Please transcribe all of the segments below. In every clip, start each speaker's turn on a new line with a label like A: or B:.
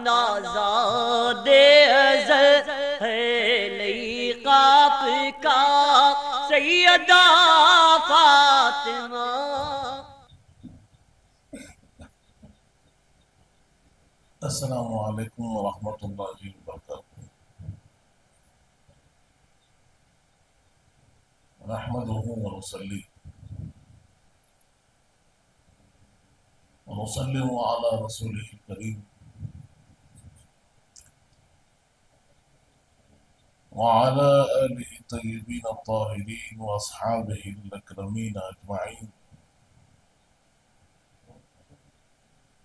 A: نازاد ازل ہے لیقاف کا سیدہ فاطمہ۔
B: السلام علیکم ورحمۃ اللہ وبرکاتہ۔ نحمدہ ونصلی ونسلم علی رسولہ الکریم وعلى آلہ الطیبین الطاہرین واصحابہ الاکرمین اجمعین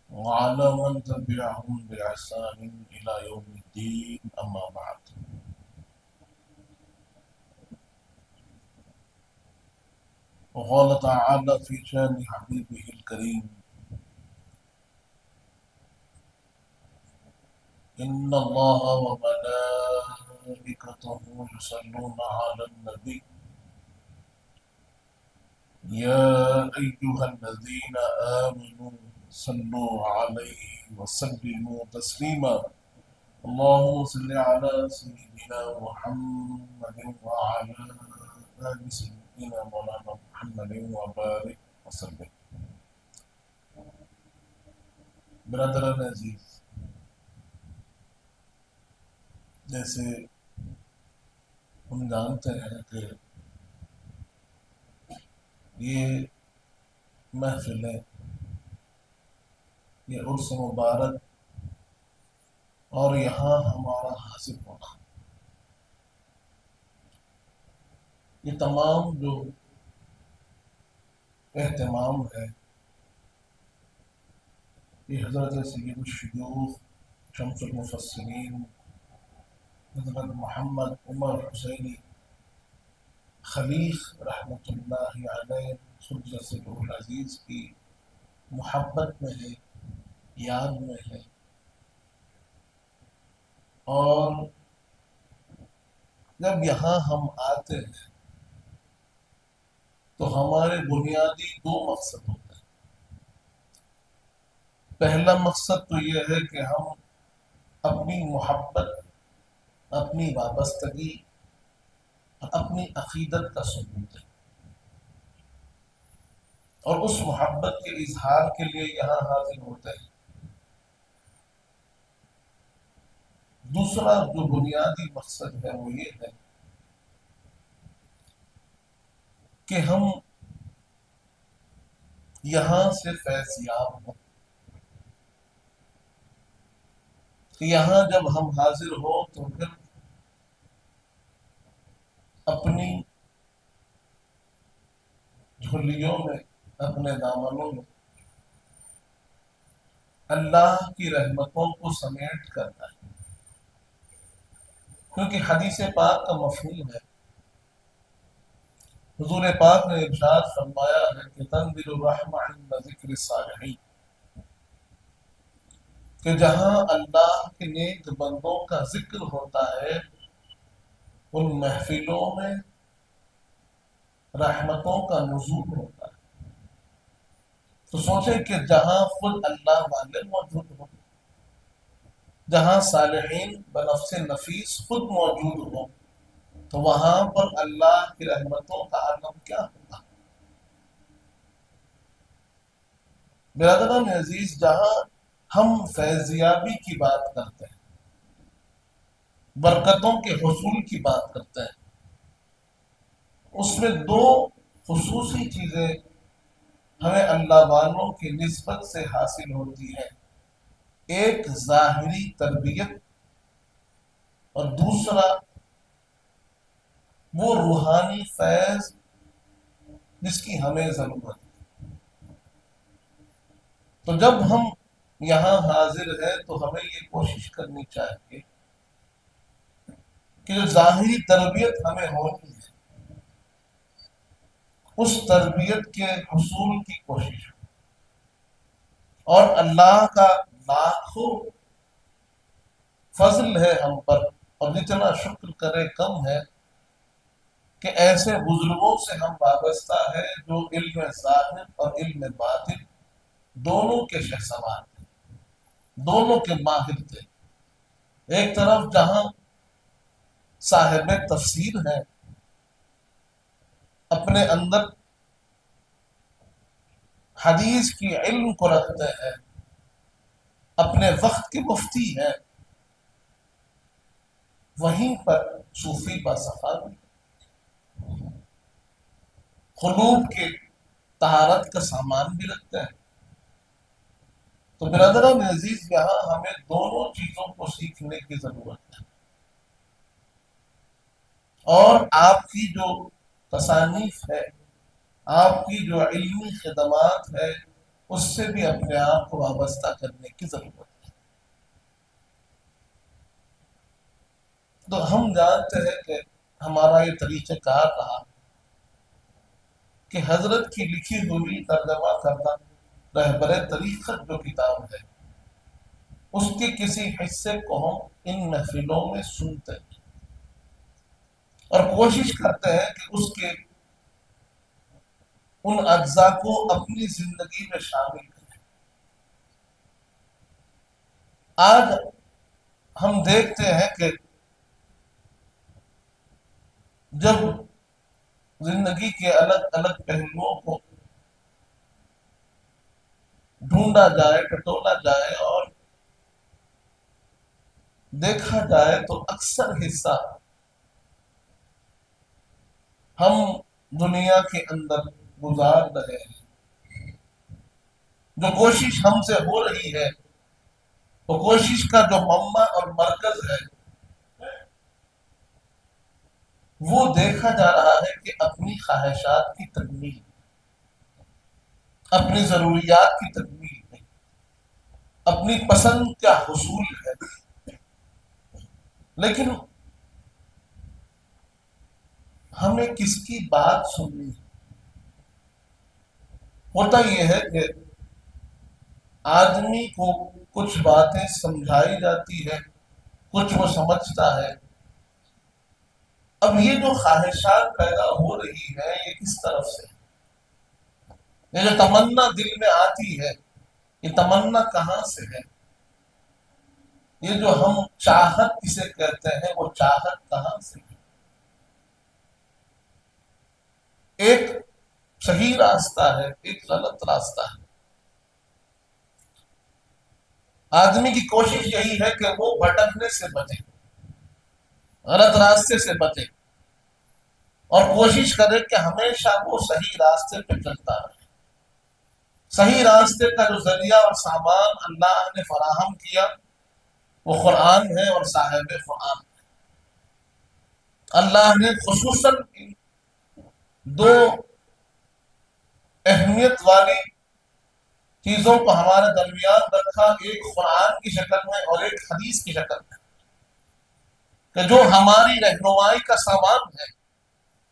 B: وعلى من تبعهم بإحسان إلى يوم الدين، أما بعد۔ وقال تعالى في شان حبيبه الكريم: إن الله وملائكته يصلون على النبي يا أيها الذين آمنوا صلوا عليه وسلموا تسليما اللهم صل على سيدنا محمد وعلى آل سيدنا مولانا محمد وبارك وسلم۔ برادران عزیز، جیسے ہم جانتے ہیں کہ یہ محفلیں، یہ عرس مبارک اور یہاں ہمارا حاصل ہونا، یہ تمام جو اہتمام ہے، یہ حضرت سید الشیوخ شمس المفسرین حضرت محمد عمر حسینی خلیق رحمۃ اللہ علیہ خجہ سرہ العزیز کی محبت میں ہے، یاد میں ہے، اور جب یہاں ہم آتے ہیں تو ہمارے بنیادی دو مقصد ہوتے ہیں۔ پہلا مقصد تو یہ ہے کہ ہم اپنی محبت، اپنی وابستگی، اپنی عقیدت کا ثبوت ہے، اور اس محبت کے اظہار کے لیے یہاں حاضر ہوتے ہیں۔ دوسرا جو بنیادی مقصد ہے وہ یہ ہے کہ ہم یہاں سے فیض یاب ہوں، کہ یہاں جب ہم حاضر ہوں تو پھر اپنی جھولیوں میں، اپنے دامنوں میں اللہ کی رحمتوں کو سمیٹ کرتا ہے، کیونکہ حدیث پاک کا مفہوم ہے، حضور پاک نے ارشاد فرمایا ہے کہ تنزل الرحمہ عند ذکر الصالحین، کہ جہاں اللہ کے نیک بندوں کا ذکر ہوتا ہے ان محفلوں میں رحمتوں کا نزول ہوتا ہے۔ تو سوچیں کہ جہاں خود اللہ والے موجود ہوں، جہاں صالحین بنفس نفیس خود موجود ہوں، تو وہاں پر اللہ کی رحمتوں کا عالم کیا ہوگا؟ برادران عزیز، جہاں ہم فیضیابی کی بات کرتے ہیں، برکتوں کے حصول کی بات کرتے ہیں، اس میں دو خصوصی چیزیں ہمیں اللہ والوں کی نسبت سے حاصل ہوتی ہیں، ایک ظاہری تربیت اور دوسرا وہ روحانی فیض جس کی ہمیں ضرورت ہے۔ تو جب ہم یہاں حاضر ہیں تو ہمیں یہ کوشش کرنی چاہیے کہ جو ظاہری تربیت ہمیں ہونی ہے اس تربیت کے حصول کی کوشش ہو، اور اللہ کا لاکھوں فضل ہے ہم پر، اور جتنا شکر کرے کم ہے کہ ایسے بزرگوں سے ہم وابستہ ہیں جو علم ظاہر اور علم باطن دونوں کے شہسوار ہیں۔ دونوں کے ماہر تھے. ایک طرف جہاں صاحب تفسیر ہیں، اپنے اندر حدیث کی علم کو رکھتے ہیں، اپنے وقت کے مفتی ہیں، وہیں پر صوفی باصفا بھی قلوب کے طہارت کا سامان بھی رکھتے ہیں. تو برادران عزیز، یہاں ہمیں دونوں چیزوں کو سیکھنے کی ضرورت ہے. اور آپ کی جو تصانیف ہے، آپ کی جو علمی خدمات ہے، اس سے بھی اپنے آپ کو وابستہ کرنے کی ضرورت ہے. تو ہم جانتے ہیں کہ ہمارا یہ طریقہ کار رہا کہ حضرت کی لکھی ہوئی ترجمہ کردہ رہبر طریقت جو کتاب ہے، اس کے کسی حصے کو ہم ان محفلوں میں سنتے ہیں اور کوشش کرتے ہیں کہ اس کے ان اجزاء کو اپنی زندگی میں شامل کریں. آج ہم دیکھتے ہیں کہ جب زندگی کے الگ الگ پہلوؤں کو ڈھونڈا جائے، ٹٹولا جائے اور دیکھا جائے تو اکثر حصہ ہم دنیا کے اندر گزار رہے ہیں. جو کوشش ہم سے ہو رہی ہے، وہ کوشش کا جو منبع اور مرکز ہے، وہ دیکھا جا رہا ہے کہ اپنی خواہشات کی تکمیل، اپنی ضروریات کی تکمیل ہے، اپنی پسند کا حصول ہے. لیکن ہمیں کس کی بات سننی ہے؟ ہوتا یہ ہے کہ آدمی کو کچھ باتیں سمجھائی جاتی ہے، کچھ وہ سمجھتا ہے. اب یہ جو خواہشات پیدا ہو رہی ہے، یہ کس طرف سے؟ یہ جو تمنا دل میں آتی ہے، یہ تمنا کہاں سے ہے؟ یہ جو ہم چاہت کسے کہتے ہیں، وہ چاہت کہاں سے ہے؟ ایک صحیح راستہ ہے، ایک غلط راستہ ہے. آدمی کی کوشش یہی ہے کہ وہ بھٹکنے سے بچے، غلط راستے سے بچے، اور کوشش کرے کہ ہمیشہ وہ صحیح راستے پہ چلتا رہے. صحیح راستے کا جو ذریعہ اور سامان اللہ نے فراہم کیا، وہ قرآن ہے اور صاحب قرآن ہے. اللہ نے خصوصاً دو اہمیت والی چیزوں کو ہمارے درمیان رکھا، ایک قرآن کی شکل میں اور ایک حدیث کی شکل میں، کہ جو ہماری رہنمائی کا سامان ہے،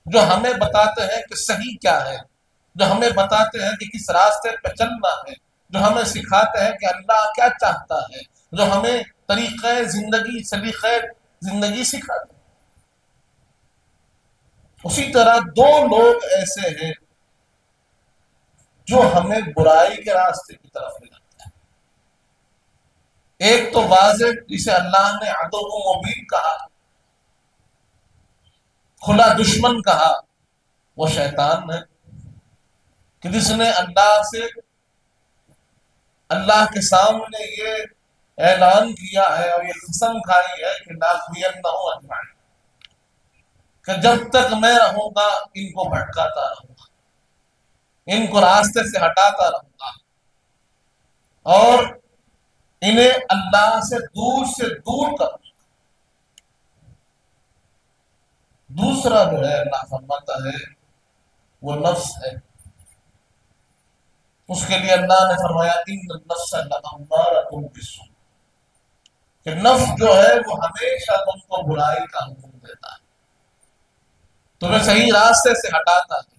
B: جو ہمیں بتاتے ہیں کہ صحیح کیا ہے، جو ہمیں بتاتے ہیں کہ کس راستے پہ چلنا ہے، جو ہمیں سکھاتے ہیں کہ اللہ کیا چاہتا ہے، جو ہمیں طریقہ زندگی، سلیقہ زندگی سکھاتے ہیں. اسی طرح دو لوگ ایسے ہیں جو ہمیں برائی کے راستے کی طرف لے جاتے ہیں. ایک تو واضح، جسے اللہ نے عدو مبین کہا، کھلا دشمن کہا، وہ شیطان ہے، کہ جس نے اللہ کے سامنے یہ اعلان کیا ہے اور یہ قسم کھائی ہے کہ لاغوینہم اجمعین، کہ جب تک میں رہوں گا ان کو بھٹکاتا رہوں گا، ان کو راستے سے ہٹاتا رہوں گا، اور انہیں اللہ سے دور کروں گا. دوسرا جو ہے، اللہ فرماتا ہے، وہ نفس ہے. اس کے لیے اللہ نے فرمایا ان النفس لامارۃ بالسوء، کہ نفس جو ہے وہ ہمیشہ تم کو برائی کا حکم دیتا ہے، تمہیں صحیح راستے سے ہٹاتا ہے،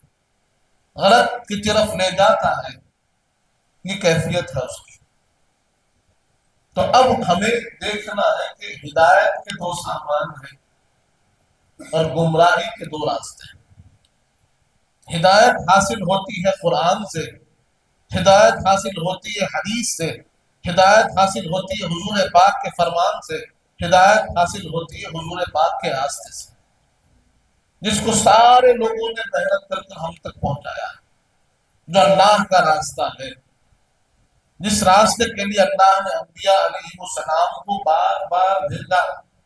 B: غلط کی طرف لے جاتا ہے. یہ کیفیت ہے اس کی. تو اب ہمیں دیکھنا ہے کہ ہدایت کے دو سامان ہیں اور گمراہی کے دو راستے ہیں. ہدایت حاصل ہوتی ہے قرآن سے، ہدایت حاصل ہوتی ہے حدیث سے، ہدایت حاصل ہوتی ہے حضور پاک کے فرمان سے، ہدایت حاصل ہوتی ہے حضور پاک کے راستے سے، جس کو سارے لوگوں نے محنت کر کر ہم تک پہنچایا ہے، جو اللہ کا راستہ ہے، جس راستے کے لیے اللہ نے انبیاء علیہ السلام کو بار بار بھیجا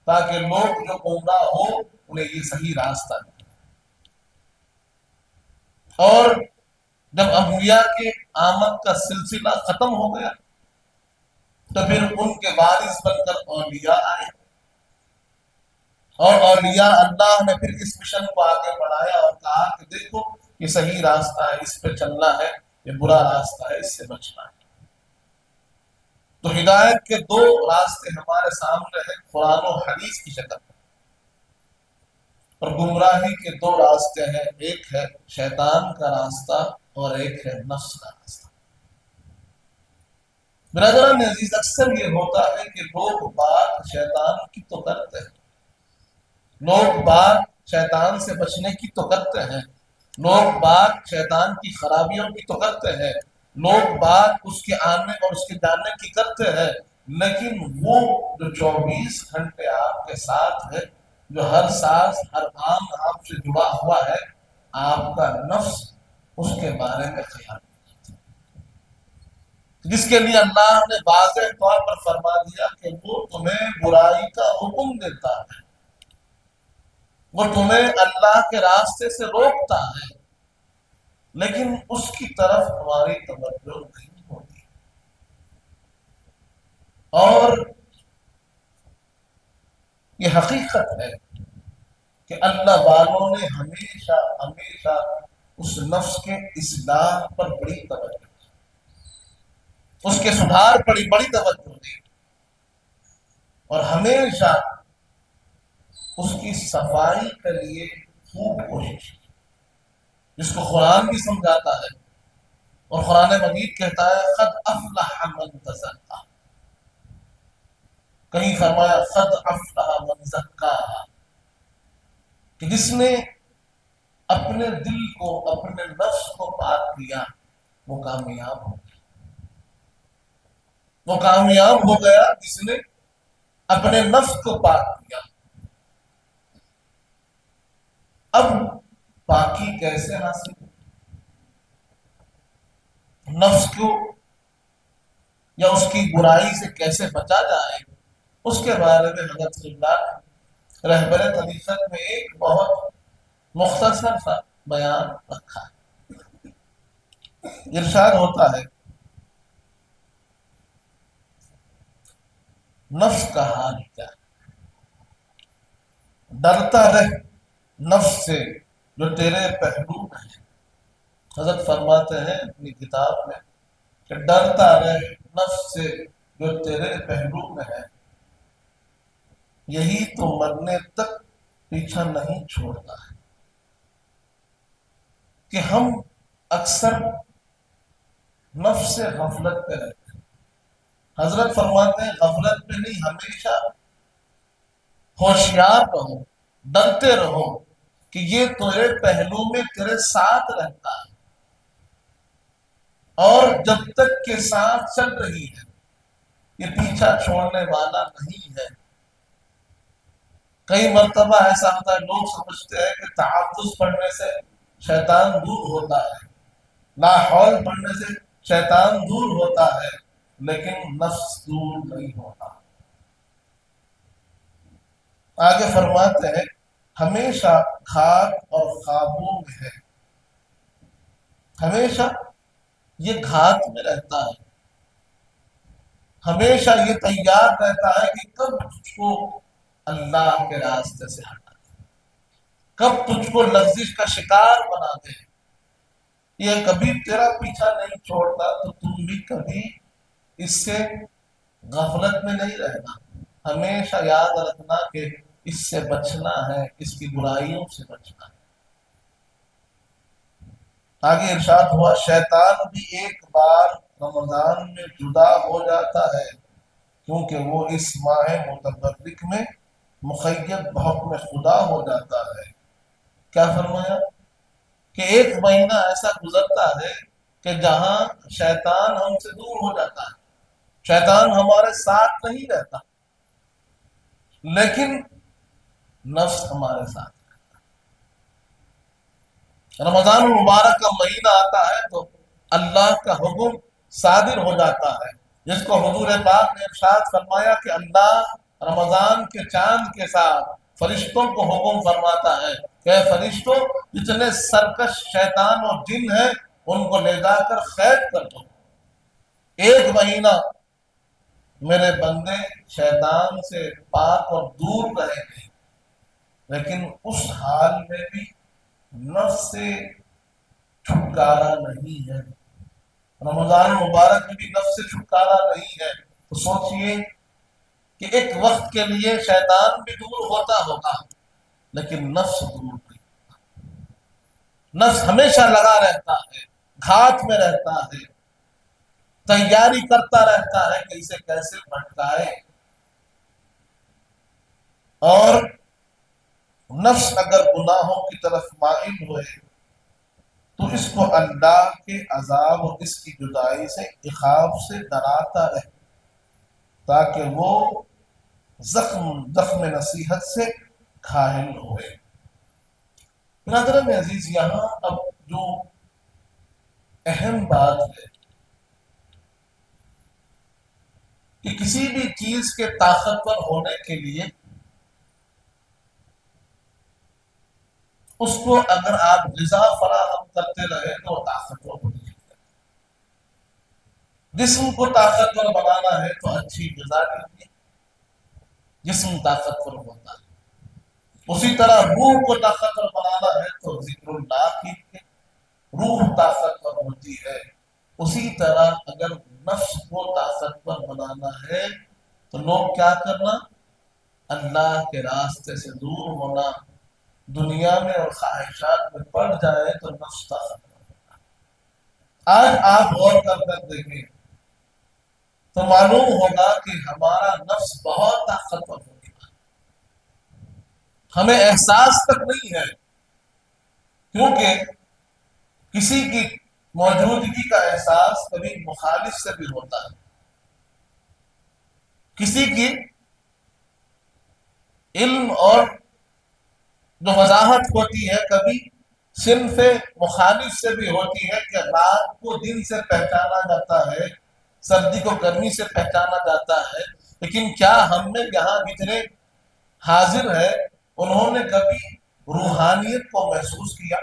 B: تاکہ لوگ جو گمراہ ہو انہیں یہ صحیح راستہ ملے۔ اور جب انبیاء کے آمد کا سلسلہ ختم ہو گیا تو پھر ان کے وارث بن کر اولیاء آئے، اور اولیاء اللہ نے پھر اس مشن کو آگے بڑھایا اور کہا کہ دیکھو یہ صحیح راستہ ہے، اس پہ چلنا ہے، یہ برا راستہ ہے، اس سے بچنا ہے۔ تو ہدایت کے دو راستے ہمارے سامنے ہیں قرآن و حدیث کی شکل میں، اور گمراہی کے دو راستے ہیں، ایک ہے شیطان کا راستہ اور ایک ہے نفس کا راستہ۔ برادران عزیز، اکثر یہ ہوتا ہے کہ لوگ بات شیطان کی تو کرتے ہیں، لوگ بات شیطان سے بچنے کی تو کرتے ہیں، لوگ بات شیطان کی خرابیوں کی تو کرتے ہیں، لوگ بات اس کے آنے اور اس کے جانے کی کرتے ہیں، لیکن وہ جو 24 گھنٹے آپ کے ساتھ ہے، جو ہر سانس ہر آن آپ سے جڑا ہوا ہے، آپ کا نفس اس کے بارے میں خیال نہیں، جس کے لیے اللہ نے واضح طور پر فرما دیا کہ وہ تمہیں برائی کا حکم دیتا ہے، وہ تمہیں اللہ کے راستے سے روکتا ہے، لیکن اس کی طرف ہماری توجہ نہیں ہوتی۔ اور یہ حقیقت ہے کہ اللہ والوں نے ہمیشہ ہمیشہ اس نفس کے اصلاح پر بڑی توجہ دی، اس کے سدھار پر بڑی توجہ دی، اور ہمیشہ اس کی صفائی کے لیے خوب کوشش کی، جس کو قرآن بھی سمجھاتا ہے، اور قرآن مجید کہتا ہے قد افلح من تزکا، کہیں فرمایا قد افلح من زکاہا، کہ جس نے اپنے دل کو اپنے نفس کو پاک کیا وہ کامیاب ہو گیا، وہ کامیاب ہو گیا جس نے اپنے نفس کو پاک کیا۔ اب پاکی کیسے حاصل ہو؟ نفس کو یا اس کی برائی سے کیسے بچا جائے، اس کے بارے میں حضرت اللہ رہبر طریقت میں ایک بہت مختصر سا بیان رکھا ہے۔ ارشاد ہوتا ہے نفس کا حال کیا ہے، ڈرتا رہ نفس سے جو تیرے پہلو میں ہے۔ حضرت فرماتے ہیں اپنی کتاب میں کہ ڈرتا رہ نفس سے جو تیرے پہلو میں ہے، یہی تو مرنے تک پیچھا نہیں چھوڑتا ہے۔ کہ ہم اکثر نفس سے غفلت پہ رہتے ہیں۔ حضرت فرماتے ہیں غفلت پہ نہیں، ہمیشہ ہوشیار رہو، ڈرتے رہو کہ یہ تیرے پہلو میں تیرے ساتھ رہتا ہے، اور جب تک کے ساتھ چل رہی ہے یہ پیچھا چھوڑنے والا نہیں ہے۔ کئی مرتبہ ایسا ہوتا ہے لوگ سمجھتے ہیں کہ تحفظ پڑھنے سے شیطان دور ہوتا ہے، لا حول پڑھنے سے شیطان دور ہوتا ہے، لیکن نفس دور نہیں ہوتا۔ آگے فرماتے ہیں ہمیشہ گھات اور خوابوں میں ہے، ہمیشہ یہ گھات میں رہتا ہے، ہمیشہ یہ تیار رہتا ہے کہ کب تجھ کو اللہ کے راستے سے ہٹا دے، کب تجھ کو لغزش کا شکار بنا دے۔ یہ کبھی تیرا پیچھا نہیں چھوڑتا، تو تم بھی کبھی اس سے غفلت میں نہیں رہنا، ہمیشہ یاد رکھنا کہ اس سے بچنا ہے، اس کی برائیوں سے بچنا ہے۔ آگے ارشاد ہوا شیطان بھی ایک بار رمضان میں جدا ہو جاتا ہے، کیونکہ وہ اس ماہ متبرک میں مقید بحکم خدا ہو جاتا ہے۔ کیا فرمایا کہ ایک مہینہ ایسا گزرتا ہے کہ جہاں شیطان ہم سے دور ہو جاتا ہے، شیطان ہمارے ساتھ نہیں رہتا، لیکن نفس ہمارے ساتھ رہتا۔ رمضان المبارک کا مہینہ آتا ہے تو اللہ کا حکم صادر ہو جاتا ہے، جس کو حضور پاک نے ارشاد فرمایا کہ اللہ رمضان کے چاند کے ساتھ فرشتوں کو حکم فرماتا ہے کہ اے فرشتوں، جتنے سرکش شیطان اور جن ہیں ان کو لے جا کر قید کر دو۔ ایک مہینہ میرے بندے شیطان سے پاک اور دور رہیں گے، لیکن اس حال میں بھی نفس سے چھٹکارا نہیں ہے۔ رمضان مبارک میں بھی نفس سے چھٹکارا نہیں ہے، تو سوچئے کہ ایک وقت کے لیے شیطان بھی دور ہوتا ہوگا، لیکن نفس دور نہیں۔ نفس ہمیشہ لگا رہتا ہے، گھات میں رہتا ہے، تیاری کرتا رہتا ہے کہ اسے کیسے بھٹکائے۔ اور نفس اگر گناہوں کی طرف مائل ہوئے تو اس کو اللہ کے عذاب اور اس کی جدائی سے، عقاب سے ڈراتا رہے، تاکہ وہ زخم نصیحت سے گھائل ہوئے۔ برادران عزیز، یہاں اب جو اہم بات ہے کہ کسی بھی چیز کے طاقتور ہونے کے لیے اس کو اگر آپ غذا فراہم کرتے رہے تو وہ طاقتور ہو جائے گا۔ جسم کو طاقتور بنانا ہے تو اچھی غذا دیجیے، جسم طاقتور ہوتا ہے۔ اسی طرح روح کو طاقتور بنانا ہے تو ذکر اللہ کیجیے، روح طاقتور ہوتی ہے۔ اسی طرح اگر نفس کو طاقتور بنانا ہے تو لوگ کیا کرنا؟ اللہ کے راستے سے دور ہونا، دنیا میں اور خواہشات میں پڑ جائے تو نفس طاقتور ہوتا ہے۔ آج آپ غور کر دیکھیں تو معلوم ہوگا کہ ہمارا نفس بہت طاقتور ہو گیا، ہمیں احساس تک نہیں ہے، کیونکہ کسی کی موجودگی کا احساس کبھی مخالف سے بھی ہوتا ہے، کسی کی علم اور جو وضاحت ہوتی ہے کبھی صنف مخالف سے بھی ہوتی ہے، کہ رات کو دن سے پہچانا جاتا ہے، سردی کو گرمی سے پہچانا جاتا ہے، لیکن کیا ہم نے یہاں جتنے حاضر ہیں انہوں نے کبھی روحانیت کو محسوس کیا؟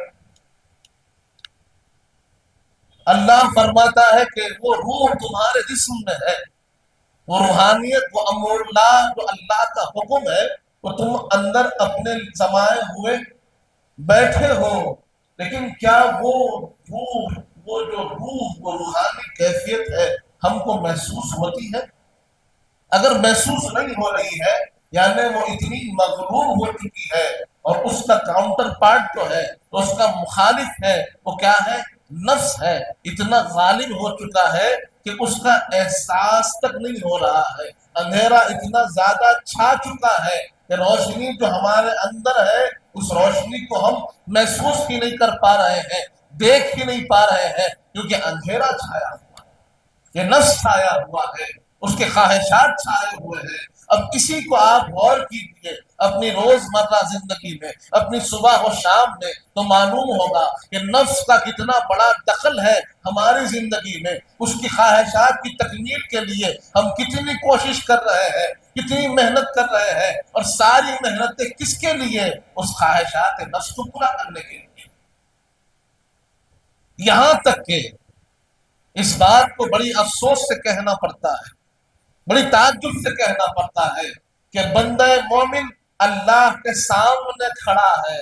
B: اللہ فرماتا ہے کہ وہ روح تمہارے جسم میں ہے، وہ روحانیت، وہ امر اللہ جو اللہ کا حکم ہے وہ تم اندر اپنے سمائے ہوئے بیٹھے ہو، لیکن کیا وہ روح، وہ جو روح، وہ روحانی کیفیت ہے ہم کو محسوس ہوتی ہے؟ اگر محسوس نہیں ہو رہی ہے یعنی وہ اتنی مغرور ہو چکی ہے، اور اس کا کاؤنٹر پارٹ جو ہے، اس کا مخالف ہے، وہ کیا ہے؟ نفس ہے، اتنا غالب ہو چکا ہے کہ اس کا احساس تک نہیں ہو رہا ہے۔ اندھیرا اتنا زیادہ چھا چکا ہے کہ روشنی جو ہمارے اندر ہے اس روشنی کو ہم محسوس ہی نہیں کر پا رہے ہیں، دیکھ ہی نہیں پا رہے ہیں، کیونکہ اندھیرا چھایا ہوا ہے، یہ نفس چھایا ہوا ہے، اس کے خواہشات چھائے ہوئے ہیں۔ اب اسی کو آپ غور کیجئے اپنی روزمرہ زندگی میں، اپنی صبح و شام میں، تو معلوم ہوگا کہ نفس کا کتنا بڑا دخل ہے ہماری زندگی میں۔ اس کی خواہشات کی تکمیل کے لیے ہم کتنی کوشش کر رہے ہیں، کتنی محنت کر رہے ہیں، اور ساری محنتیں کس کے لیے؟ اس خواہشات نفس کو پورا کرنے کے لیے۔ یہاں تک کہ اس بات کو بڑی افسوس سے کہنا پڑتا ہے، بڑی تعجب سے کہنا پڑتا ہے کہ بندہ مومن اللہ کے سامنے کھڑا ہے،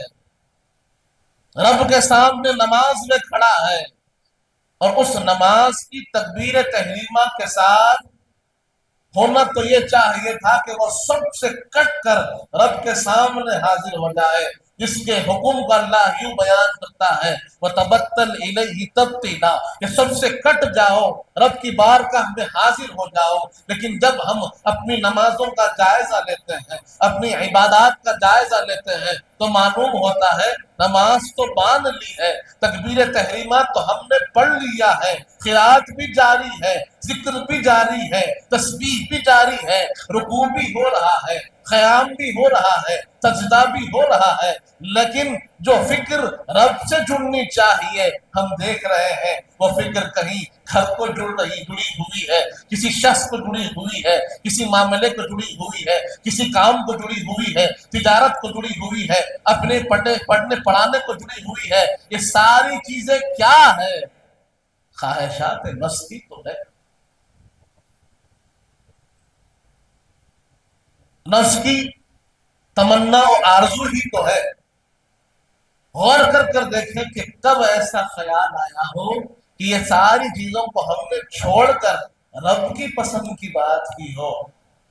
B: رب کے سامنے نماز میں کھڑا ہے، اور اس نماز کی تکبیر تحریمہ کے ساتھ ہونا تو یہ چاہیے تھا کہ وہ سب سے کٹ کر رب کے سامنے حاضر ہو جائے، جس کے حکم کو اللہ یوں بیان کرتا ہے وَتَبَتَّلْ إِلَيْهِ تَبْتِيلًا کہ سب سے کٹ جاؤ، رب کی بارگاہ میں حاضر ہو جاؤ۔ لیکن جب ہم اپنی نمازوں کا جائزہ لیتے ہیں، اپنی عبادات کا جائزہ لیتے ہیں، تو معلوم ہوتا ہے نماز تو باندھ لی ہے، تکبیر تحریمات تو ہم نے پڑھ لیا ہے، قرات بھی جاری ہے، ذکر بھی جاری ہے، تسبیح بھی جاری ہے، رکوع بھی ہو رہا ہے، قیام بھی ہو رہا ہے، سجدہ بھی ہو رہا ہے، لیکن جو فکر رب سے جڑنی چاہیے ہم دیکھ رہے ہیں وہ فکر کہیں گھر کو جڑی ہوئی ہے، کسی شخص کو جڑی ہوئی ہے، کسی معاملے کو جڑی ہوئی ہے، کسی کام کو جڑی ہوئی ہے، تجارت کو جڑی ہوئی ہے، اپنے پڑھنے پڑھانے کو جڑی ہوئی ہے۔ یہ ساری چیزیں کیا ہے؟ خواہشات نفس کی تو ہے، نفس کی تمنا و آرزو ہی تو ہے۔ غور کر دیکھیں کہ کب ایسا خیال آیا ہو کہ یہ ساری چیزوں کو ہم نے چھوڑ کر رب کی پسند کی بات کی ہو،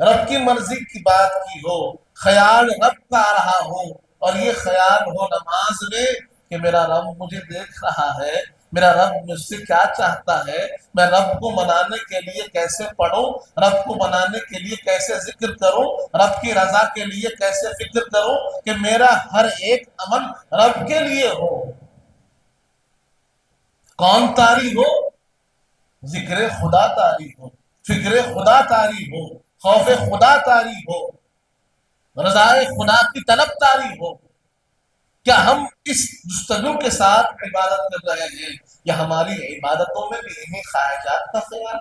B: رب کی مرضی کی بات کی ہو، خیال رب کا آ رہا ہو، اور یہ خیال ہو نماز میں کہ میرا رب مجھے دیکھ رہا ہے، میرا رب مجھ سے کیا چاہتا ہے، میں رب کو منانے کے لیے کیسے پڑھوں، رب کو منانے کے لیے کیسے ذکر کروں، رب کی رضا کے لیے کیسے فکر کروں کہ میرا ہر ایک عمل رب کے لیے ہو۔ کون طاری ہو؟ ذکر خدا طاری ہو، فکر خدا طاری ہو، خوف خدا طاری ہو، رضائے خدا کی طلب طاری ہو۔ کیا ہم اس جستجو کے ساتھ عبادت کر رہے ہیں یا ہماری عبادتوں میں بھی انہی خواہشات کا خیال،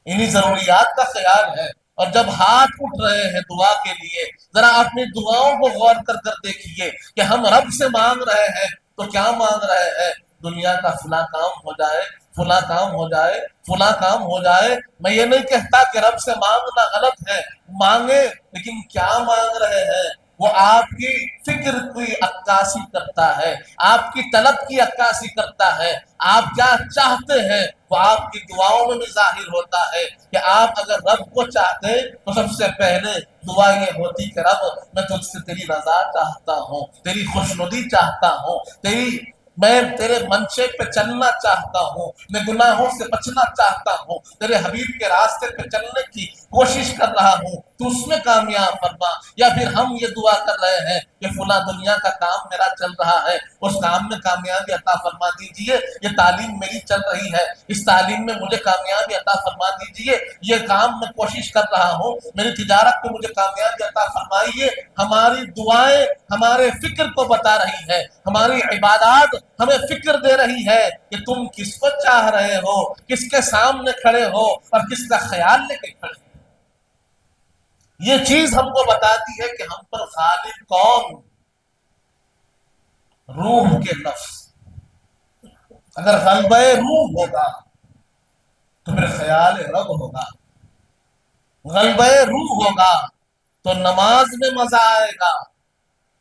B: انہی ضروریات کا خیال ہے؟ اور جب ہاتھ اٹھ رہے ہیں دعا کے لیے، ذرا اپنی دعاؤں کو غور کر دیکھیے کہ ہم رب سے مانگ رہے ہیں تو کیا مانگ رہے ہیں؟ دنیا کا فلاں کام ہو جائے، فلاں کام ہو جائے، فلاں کام ہو جائے۔ میں یہ نہیں کہتا کہ رب سے مانگنا غلط ہے، مانگے، لیکن کیا مانگ رہے ہیں؟ وہ آپ کی فکر کی عکاسی کرتا ہے، آپ کی طلب کی عکاسی کرتا ہے، آپ کیا چاہتے ہیں وہ آپ کی دعاؤں میں بھی ظاہر ہوتا ہے۔ کہ آپ اگر رب کو چاہتے تو سب سے پہلے دعا یہ ہوتی کہ رب میں تجھ سے تیری رضا چاہتا ہوں، تیری خوشنودی چاہتا ہوں، میں تیرے منشے پہ چلنا چاہتا ہوں، میں گناہوں سے بچنا چاہتا ہوں، تیرے حبیب کے راستے پہ چلنے کی کوشش کر رہا ہوں، تو اس میں کامیاب فرما۔ یا پھر ہم یہ دعا کر رہے ہیں کہ فلاں دنیا کا کام میرا چل رہا ہے، اس کام میں کامیابی عطا فرما دیجئے، یہ تعلیم میری چل رہی ہے، اس تعلیم میں مجھے کامیابی عطا فرما دیجئے، یہ کام میں کوشش کر رہا ہوں، میری تجارت میں مجھے کامیابی عطا فرمائیے۔ ہماری دعائیں ہمارے فکر کو بتا رہی ہے، ہماری عبادات ہمیں فکر دے رہی ہے کہ تم کس کو چاہ رہے ہو، کس کے سامنے کھڑے ہو اور کس کا خیال لے کے کھڑے ہو۔ یہ چیز ہم کو بتاتی ہے کہ ہم پر غالب کون؟ روح کے نفس۔ اگر غلبہ روح ہوگا تو پھر خیال رب ہوگا، غلبہ روح ہوگا تو نماز میں مزہ آئے گا،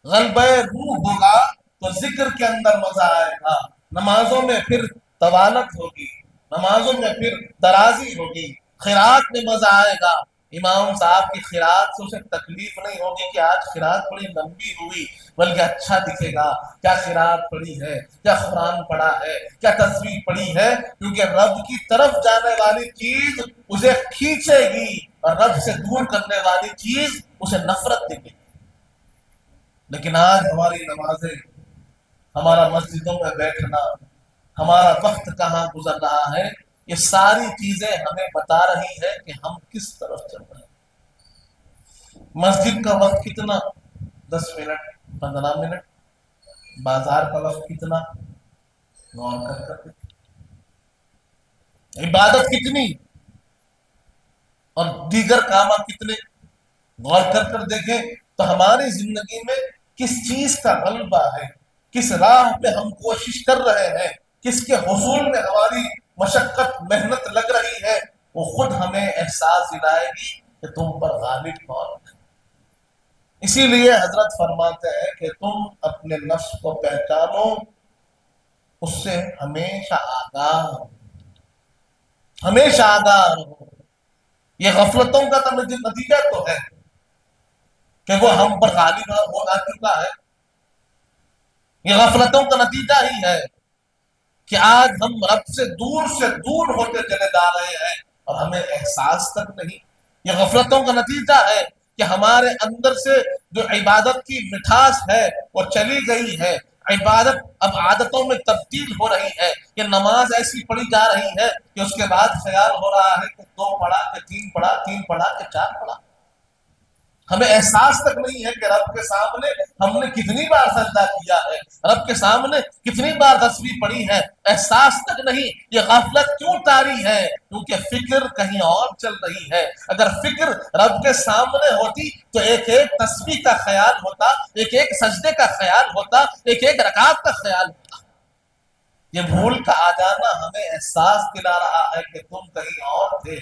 B: غلبہ روح ہوگا تو ذکر کے اندر مزہ آئے گا، نمازوں میں پھر طوالت ہوگی، نمازوں میں پھر درازی ہوگی، خیرات میں مزہ آئے گا۔ امام صاحب کی خیرات سے اسے تکلیف نہیں ہوگی کہ آج خیرات بڑی لمبی ہوئی، بلکہ اچھا دکھے گا کیا خیرات پڑھی ہے، کیا قرآن پڑھا ہے، کیا تسبیح پڑھی ہے، کیونکہ رب کی طرف جانے والی چیز اسے کھینچے گی اور رب سے دور کرنے والی چیز اسے نفرت دے گی۔ لیکن آج ہماری نمازیں، ہمارا مسجدوں میں بیٹھنا، ہمارا وقت کہاں گزر رہا ہے، یہ ساری چیزیں ہمیں بتا رہی ہے کہ ہم کس طرف چل رہے ہیں۔ مسجد کا وقت کتنا؟ 10 منٹ، 15 منٹ۔ بازار کا وقت کتنا؟ غور کر عبادت کتنی اور دیگر کام کتنے؟ غور کر دیکھیں تو ہماری زندگی میں کس چیز کا غلبہ ہے، کس راہ پہ ہم کوشش کر رہے ہیں، کس کے حصول میں ہماری مشقت محنت لگ رہی ہے، وہ خود ہمیں احساس دلائے گی کہ تم پر غالب کون ہے۔ اسی لیے حضرت فرماتے ہیں کہ تم اپنے نفس کو پہچانو، اس سے ہمیشہ آگاہ رہو، ہمیشہ آگاہ رہو۔ یہ غفلتوں کا نتیجہ تو ہے کہ وہ ہم پر غالب ہو چکا ہے۔ یہ غفلتوں کا نتیجہ ہی ہے کہ آج ہم رب سے دور ہوتے چلے جا رہے ہیں اور ہمیں احساس تک نہیں۔ یہ غفلتوں کا نتیجہ ہے کہ ہمارے اندر سے جو عبادت کی مٹھاس ہے وہ چلی گئی ہے۔ عبادت اب عادتوں میں تبدیل ہو رہی ہے کہ نماز ایسی پڑھی جا رہی ہے کہ اس کے بعد خیال ہو رہا ہے کہ 2 پڑھا کہ 3 پڑھا، 3 پڑھا کہ 4 پڑھا۔ ہمیں احساس تک نہیں ہے کہ رب کے سامنے ہم نے کتنی بار سجدہ کیا ہے، رب کے سامنے کتنی بار تسبیح پڑھی ہے، احساس تک نہیں۔ یہ غفلت کیوں طاری ہے؟ کیونکہ فکر کہیں اور چل رہی ہے۔ اگر فکر رب کے سامنے ہوتی تو ایک ایک تسبیح کا خیال ہوتا، ایک ایک سجدے کا خیال ہوتا، ایک ایک رکعت کا خیال ہوتا۔ یہ بھول کا آ جانا ہمیں احساس دلا رہا ہے کہ تم کہیں اور تھے،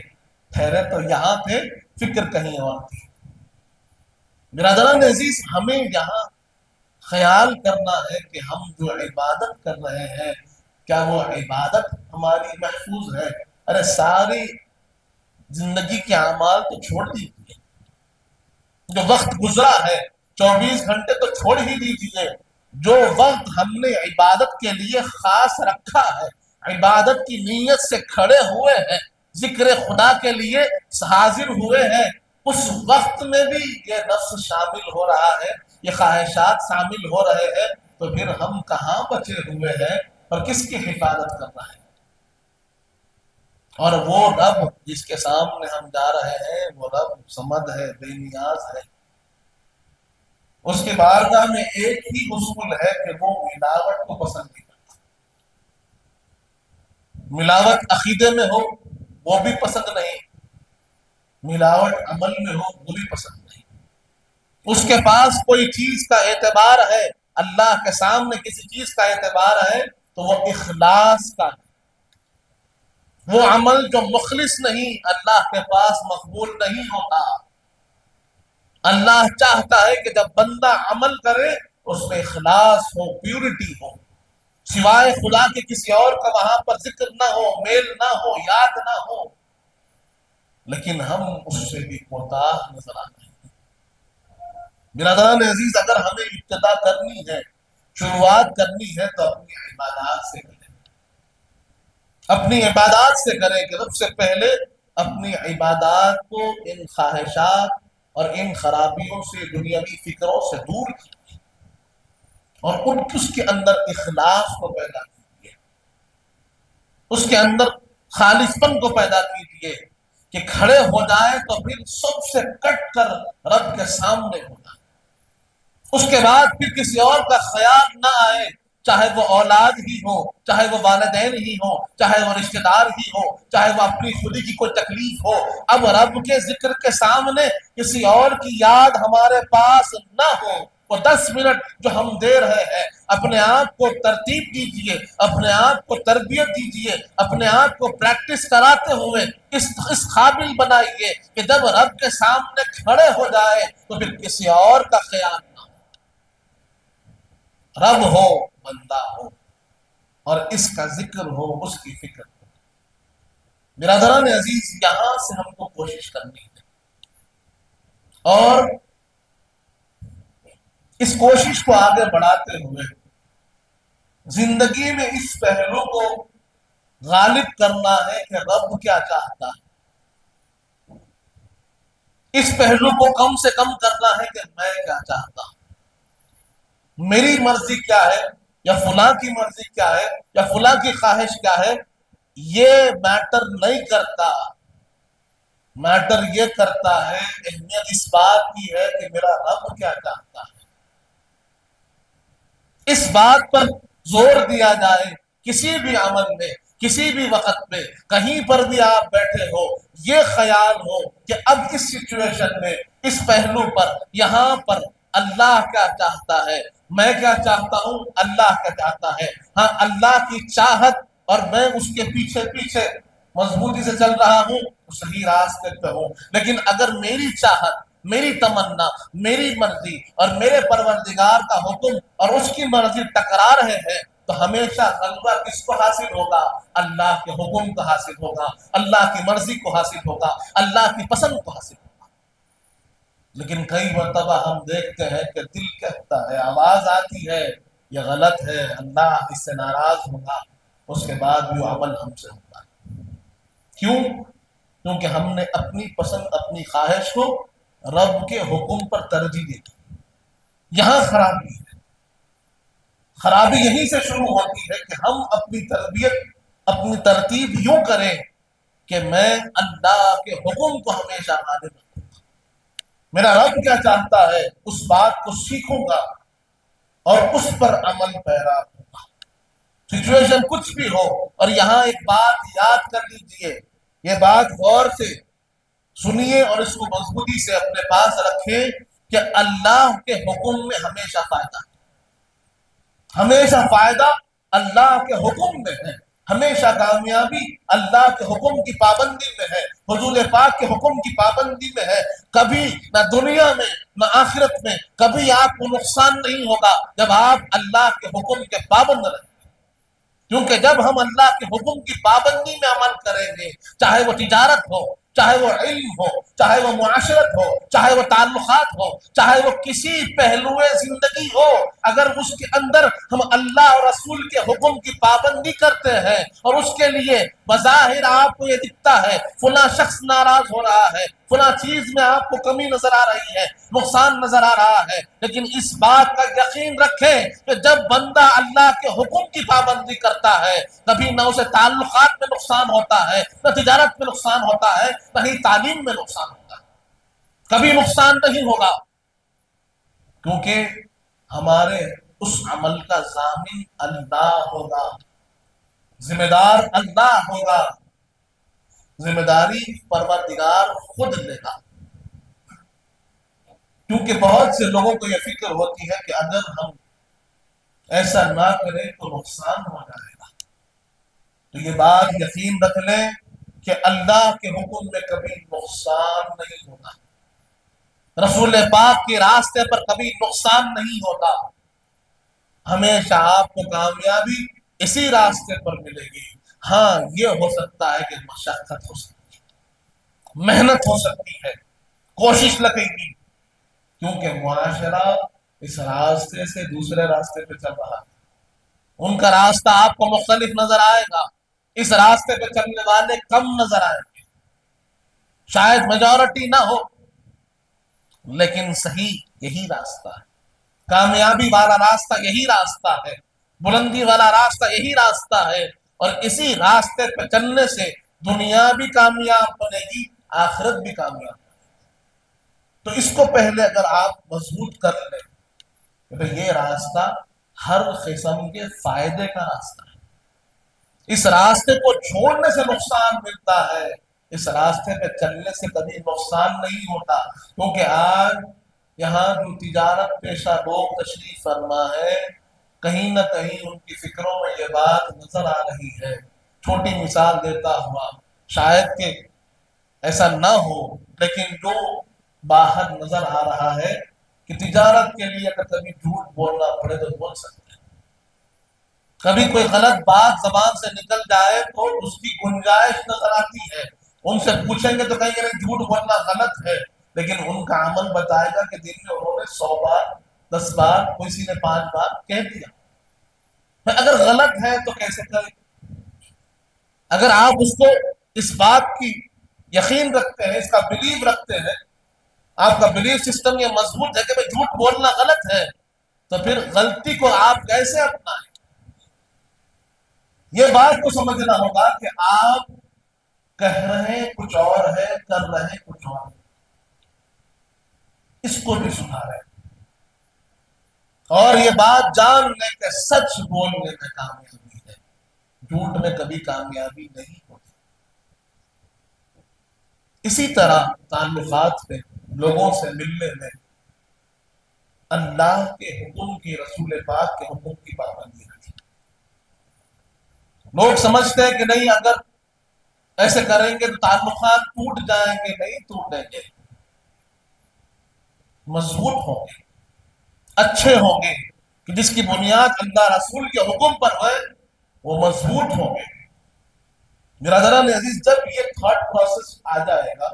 B: ٹھہرے تو یہاں تھے، فکر کہیں اور تھی۔ برادران عزیز، ہمیں یہاں خیال کرنا ہے کہ ہم جو عبادت کر رہے ہیں کیا وہ عبادت ہماری محفوظ ہے؟ ارے ساری زندگی کے اعمال تو چھوڑ دیجیے، جو وقت گزرا ہے 24 گھنٹے تو چھوڑ ہی دیجیے، جو وقت ہم نے عبادت کے لیے خاص رکھا ہے، عبادت کی نیت سے کھڑے ہوئے ہیں، ذکر خدا کے لیے حاضر ہوئے ہیں، اس وقت میں بھی یہ نفس شامل ہو رہا ہے، یہ خواہشات شامل ہو رہے ہیں، تو پھر ہم کہاں بچے ہوئے ہیں اور کس کی حفاظت کر رہے ہیں؟ اور وہ رب جس کے سامنے ہم جا رہے ہیں وہ رب صمد ہے، بے نیاز ہے۔ اس کے بارگاہ میں ایک ہی اصول ہے کہ وہ ملاوٹ کو پسند نہیں کرتا۔ ملاوٹ عقیدے میں ہو وہ بھی پسند نہیں، ملاوٹ عمل میں ہو وہ بھی پسند نہیں۔ اس کے پاس کوئی چیز کا اعتبار ہے، اللہ کے سامنے کسی چیز کا اعتبار ہے تو وہ اخلاص کا ہے۔ وہ عمل جو مخلص نہیں اللہ کے پاس مقبول نہیں ہوتا۔ اللہ چاہتا ہے کہ جب بندہ عمل کرے اس میں اخلاص ہو، پیورٹی ہو، سوائے خدا کے کسی اور کا وہاں پر ذکر نہ ہو، میل نہ ہو، یاد نہ ہو۔ لیکن ہم اس سے بھی کوتاہ نظر آتے ہیں۔ برادران عزیز، اگر ہمیں ابتدا کرنی ہے، شروعات کرنی ہے تو اپنی عبادات سے کریں، اپنی عبادات سے کریں کہ سب سے پہلے اپنی عبادات کو ان خواہشات اور ان خرابیوں سے، دنیاوی فکروں سے دور کیجیے اور اس کے اندر اخلاص کو پیدا کیجیے، اس کے اندر خالص پن کو پیدا کیجیے کہ کھڑے ہو جائے تو پھر سب سے کٹ کر رب کے سامنے ہو جائے۔ اس کے بعد پھر کسی اور کا خیال نہ آئے، چاہے وہ اولاد ہی ہو، چاہے وہ والدین ہی ہو، چاہے وہ رشتہ دار ہی ہو، چاہے وہ اپنی خودی کی کوئی تکلیف ہو۔ اب رب کے ذکر کے سامنے کسی اور کی یاد ہمارے پاس نہ ہو۔ وہ 10 منٹ جو ہم دے رہے ہیں اپنے آپ کو ترتیب دیجیے، اپنے آپ کو تربیت دیجیے، اپنے آپ کو پریکٹس کراتے ہوئے اس قابل بنائیے کہ جب رب کے سامنے کھڑے ہو جائے تو پھر کسی اور کا خیال نہ ہو، رب ہو، بندہ ہو، اور اس کا ذکر ہو، اس کی فکر ہو۔ برادران عزیز، یہاں سے ہم کو کوشش کرنی ہے اور اس کوشش کو آگے بڑھاتے ہوئے زندگی میں اس پہلو کو غالب کرنا ہے کہ رب کیا چاہتا ہے، اس پہلو کو کم سے کم کرنا ہے کہ میں کیا چاہتا ہوں، میری مرضی کیا ہے یا فلاں کی مرضی کیا ہے یا فلاں کی خواہش کیا ہے، یہ میٹر نہیں کرتا۔ میٹر یہ کرتا ہے، اہمیت اس بات کی ہے کہ میرا رب کیا چاہتا ہے۔ اس بات پر زور دیا جائے کسی بھی عمل میں، کسی بھی وقت میں، کہیں پر بھی آپ بیٹھے ہو، یہ خیال ہو کہ اب اس سچویشن میں، اس پہلو پر، یہاں پر اللہ کیا چاہتا ہے، میں کیا چاہتا ہوں، اللہ کیا چاہتا ہے۔ ہاں، اللہ کی چاہت اور میں اس کے پیچھے پیچھے مضبوطی سے چل رہا ہوں، صحیح راستے پہ ہوں۔ لیکن اگر میری چاہت، میری تمنا، میری مرضی اور میرے پروردگار کا حکم اور اس کی مرضی ٹکرا رہے ہیں تو ہمیشہ غلبہ کس کو حاصل ہوگا؟ اللہ کے حکم کو حاصل ہوگا، اللہ کی مرضی کو حاصل ہوگا، اللہ کی پسند کو حاصل ہوگا۔ لیکن کئی مرتبہ ہم دیکھتے ہیں کہ دل کہتا ہے، آواز آتی ہے یہ غلط ہے، اللہ اس سے ناراض ہوگا، اس کے بعد بھی وہ عمل ہم سے ہوتا ہے۔ کیوں؟ کیونکہ ہم نے اپنی پسند، اپنی خواہش کو رب کے حکم پر ترجیح دی۔ یہاں خرابی ہے۔ خرابی یہیں سے شروع ہوتی ہے کہ ہم اپنی تربیت، اپنی ترتیب یوں کریں کہ میں اللہ کے حکم کو ہمیشہ غالب رکھوں گا، میرا رب کیا چاہتا ہے اس بات کو سیکھوں گا اور اس پر عمل پیرا ہوں گا، سچویشن کچھ بھی ہو۔ اور یہاں ایک بات یاد کر لیجئے، یہ بات غور سے سنیے اور اس کو مضبوطی سے اپنے پاس رکھیں کہ اللہ کے حکم میں ہمیشہ فائدہ ہے، ہمیشہ فائدہ اللہ کے حکم میں ہے، ہمیشہ کامیابی اللہ کے حکم کی پابندی میں ہے، حضور پاک کے حکم کی پابندی میں ہے۔ کبھی نہ دنیا میں نہ آخرت میں کبھی آپ کو نقصان نہیں ہوگا جب آپ اللہ کے حکم کے پابند رہیں، کیونکہ جب ہم اللہ کے حکم کی پابندی میں عمل کریں گے، چاہے وہ تجارت ہو، چاہے وہ علم ہو، چاہے وہ معاشرت ہو، چاہے وہ تعلقات ہو، چاہے وہ کسی پہلو زندگی ہو، اگر اس کے اندر ہم اللہ اور رسول کے حکم کی پابندی کرتے ہیں اور اس کے لیے بظاہر آپ کو یہ دکھتا ہے فلاں شخص ناراض ہو رہا ہے، فلاں چیز میں آپ کو کمی نظر آ رہی ہے، نقصان نظر آ رہا ہے، لیکن اس بات کا یقین رکھیں کہ جب بندہ اللہ کے حکم کی پابندی کرتا ہے کبھی نہ اسے تعلقات میں نقصان ہوتا ہے، نہ تجارت میں نقصان ہوتا ہے، نہ ہی تعلیم میں نقصان ہوتا ہے، کبھی نقصان نہیں ہوگا، کیونکہ ہمارے اس عمل کا ضامن اللہ ہوگا، ذمہ دار اللہ ہوگا، ذمہ داری پروردگار خود لے گا۔ کیونکہ بہت سے لوگوں کو یہ فکر ہوتی ہے کہ اگر ہم ایسا نہ کریں تو نقصان ہو جائے گا، تو یہ بات یقین رکھ لیں کہ اللہ کے حکم میں کبھی نقصان نہیں ہوتا، رسول پاک کے راستے پر کبھی نقصان نہیں ہوتا، ہمیشہ آپ کو کامیابی اسی راستے پر ملے گی۔ ہاں یہ ہو سکتا ہے کہ مشقت ہو سکتی ہے، محنت ہو سکتی ہے، کوشش لگے گی، کیونکہ معاشرہ اس راستے سے دوسرے راستے پہ چل رہا ہے، ان کا راستہ آپ کو مختلف نظر آئے گا، اس راستے پہ چلنے والے کم نظر آئیں گے، شاید میجورٹی نہ ہو، لیکن صحیح یہی راستہ ہے، کامیابی والا راستہ یہی راستہ ہے، بلندی والا راستہ یہی راستہ ہے، اور اسی راستے پہ چلنے سے دنیا بھی کامیاب بنے گی، آخرت بھی کامیاب بنے گی۔ تو اس کو پہلے اگر آپ مضبوط کر لیں کہ یہ راستہ ہر قسم کے فائدے کا راستہ ہے، اس راستے کو چھوڑنے سے نقصان ملتا ہے، اس راستے پہ چلنے سے کبھی نقصان نہیں ہوتا، کیونکہ آج یہاں جو تجارت پیشہ لوگ تشریف فرما ہے، کہیں نہ کہیں ان کی فکروں میں یہ بات نظر آ رہی ہے۔ چھوٹی مثال دیتا ہوا، شاید کہ ایسا نہ ہو، لیکن جو باہر نظر آ رہا ہے کہ تجارت کے لیے اگر کبھی جھوٹ بولنا پڑے تو بول سکتے ہیں، کبھی کوئی غلط بات زبان سے نکل جائے تو اس کی گنجائش نظر آتی ہے، ان سے پوچھیں گے تو کہیں گے جھوٹ بولنا غلط ہے، لیکن ان کا عمل بتائے گا کہ دن میں انہوں نے 100 بار 10 بار کسی نے 5 بار کہہ دیا۔ اگر غلط ہے تو کیسے کریں؟ اگر آپ اس کو اس بات کی یقین رکھتے ہیں، اس کا بلیف رکھتے ہیں، آپ کا بلیف سسٹم یہ مضبوط ہے کہ بھئی جھوٹ بولنا غلط ہے، تو پھر غلطی کو آپ کیسے اپنائیں؟ یہ بات کو سمجھنا ہوگا کہ آپ کہہ رہے کچھ اور ہے، کر رہے کچھ اور ہے، اس کو بھی سدھاریں، اور یہ بات جان لیں کہ سچ بولنے میں کامیابی ہے، جھوٹ میں کبھی کامیابی نہیں ہوتی۔ اسی طرح تعلقات میں، لوگوں سے ملنے میں اللہ کے حکم کی، رسول پاک کے حکم کی پابندی رکھیں۔ لوگ سمجھتے ہیں کہ نہیں اگر ایسے کریں گے تو تعلقات ٹوٹ جائیں گے، نہیں ٹوٹیں گے، مضبوط ہوں گے، اچھے ہوں گے، کہ جس کی بنیاد اللہ رسول کے حکم پر ہے وہ مضبوط ہوں گے۔ برادران عزیز، جب یہ تھاٹ پروسیس آ جائے گا،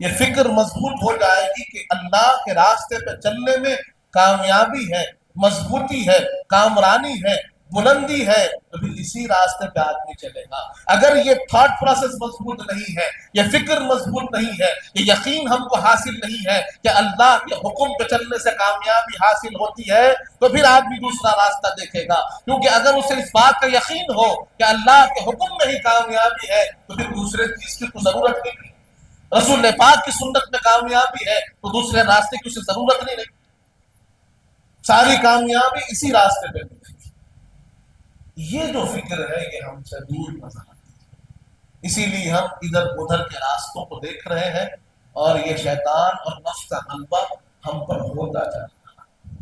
B: یہ فکر مضبوط ہو جائے گی کہ اللہ کے راستے پہ چلنے میں کامیابی ہے، مضبوطی ہے، کامرانی ہے، بلندی ہے، تو پھر اسی راستے پہ آدمی چلے گا۔ اگر یہ تھاٹ پروسیس مضبوط نہیں ہے، یہ فکر مضبوط نہیں ہے، یہ یقین ہم کو حاصل نہیں ہے کہ اللہ کے حکم پہ چلنے سے کامیابی حاصل ہوتی ہے، تو پھر آدمی دوسرا راستہ دیکھے گا۔ کیونکہ اگر اسے اس بات کا یقین ہو کہ اللہ کے حکم میں ہی کامیابی ہے، تو پھر دوسرے چیز کی کوئی ضرورت نہیں۔ رسول پاک کی سنت میں کامیابی ہے تو دوسرے راستے کی اسے ضرورت نہیں، ساری کامیابی اسی راستے پہ ملے گی۔ یہ جو فکر ہے یہ ہم سے دور نظر آتی ہے، اسی لیے ہم ادھر ادھر کے راستوں کو دیکھ رہے ہیں اور یہ شیطان اور نفس کا غلبہ ہم پر ہوتا جا رہا ہے۔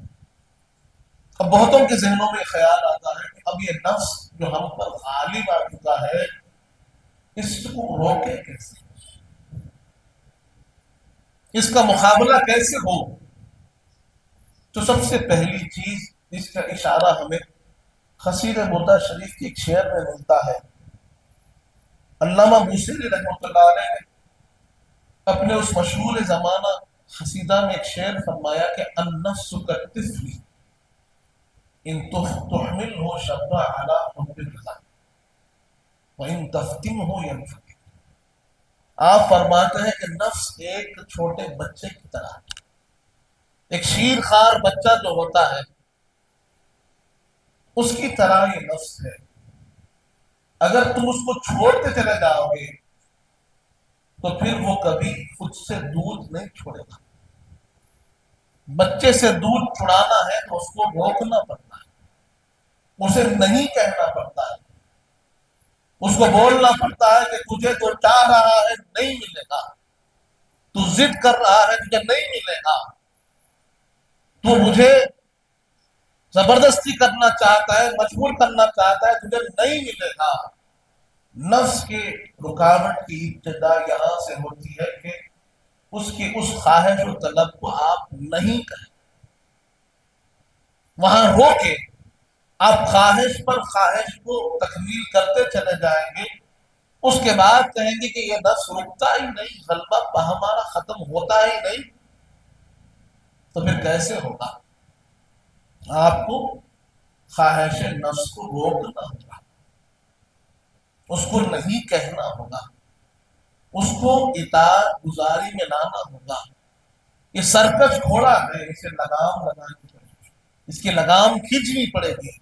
B: اب بہتوں کے ذہنوں میں خیال آتا ہے کہ اب یہ نفس جو ہم پر غالب آ چکا ہے اس کو روکے کیسے، اس کا مقابلہ کیسے ہو؟ تو سب سے پہلی چیز اس کا اشارہ ہمیں قصیدہ بردہ شریف کی ایک شعر میں ملتا ہے۔ علامہ بوصیری رحمۃ اللہ علیہ نے اپنے اس مشہور زمانہ قصیدہ میں ایک شعر فرمایا کہ النفس کالطفل ان تحملہ شب علی حب الرضا وان تفتنہ ینفک۔ آپ فرماتے ہیں کہ نفس ایک چھوٹے بچے کی طرح ہے، ایک شیر خوار بچہ جو ہوتا ہے اس کی طرح یہ نفس ہے۔ اگر تم اس کو چھوڑتے چلے جاؤ گے تو پھر وہ کبھی خود سے دودھ نہیں چھوڑے گا۔ بچے سے دودھ چھڑانا ہے تو اس کو روکنا پڑتا ہے، اسے نہیں کہنا پڑتا ہے، اس کو بولنا پڑتا ہے کہ تجھے تو چاہ رہا ہے نہیں ملے گا، تو ضد کر رہا ہے تجھے نہیں ملے گا، تو مجھے زبردستی کرنا چاہتا ہے، مجبور کرنا چاہتا ہے، تجھے نہیں ملے گا۔ نفس کے رکاوٹ کی ابتدا یہاں سے ہوتی ہے کہ اس کی اس خواہش و طلب کو آپ نہیں کہیں، وہاں روکے۔ آپ خواہش پر خواہش کو تکمیل کرتے چلے جائیں گے، اس کے بعد کہیں گے کہ یہ نفس رکتا ہی نہیں، غلبہ ہمارا ختم ہوتا ہی نہیں، تو پھر کیسے ہوگا؟ آپ کو خواہش نفس کو روکنا ہوگا، اس کو نہیں کہنا ہوگا، اس کو اطاعت گزاری میں لانا ہوگا۔ یہ سرکش گھوڑا ہے، اسے لگام لگانی پڑے گی، اس کی لگام کھینچنی پڑے گی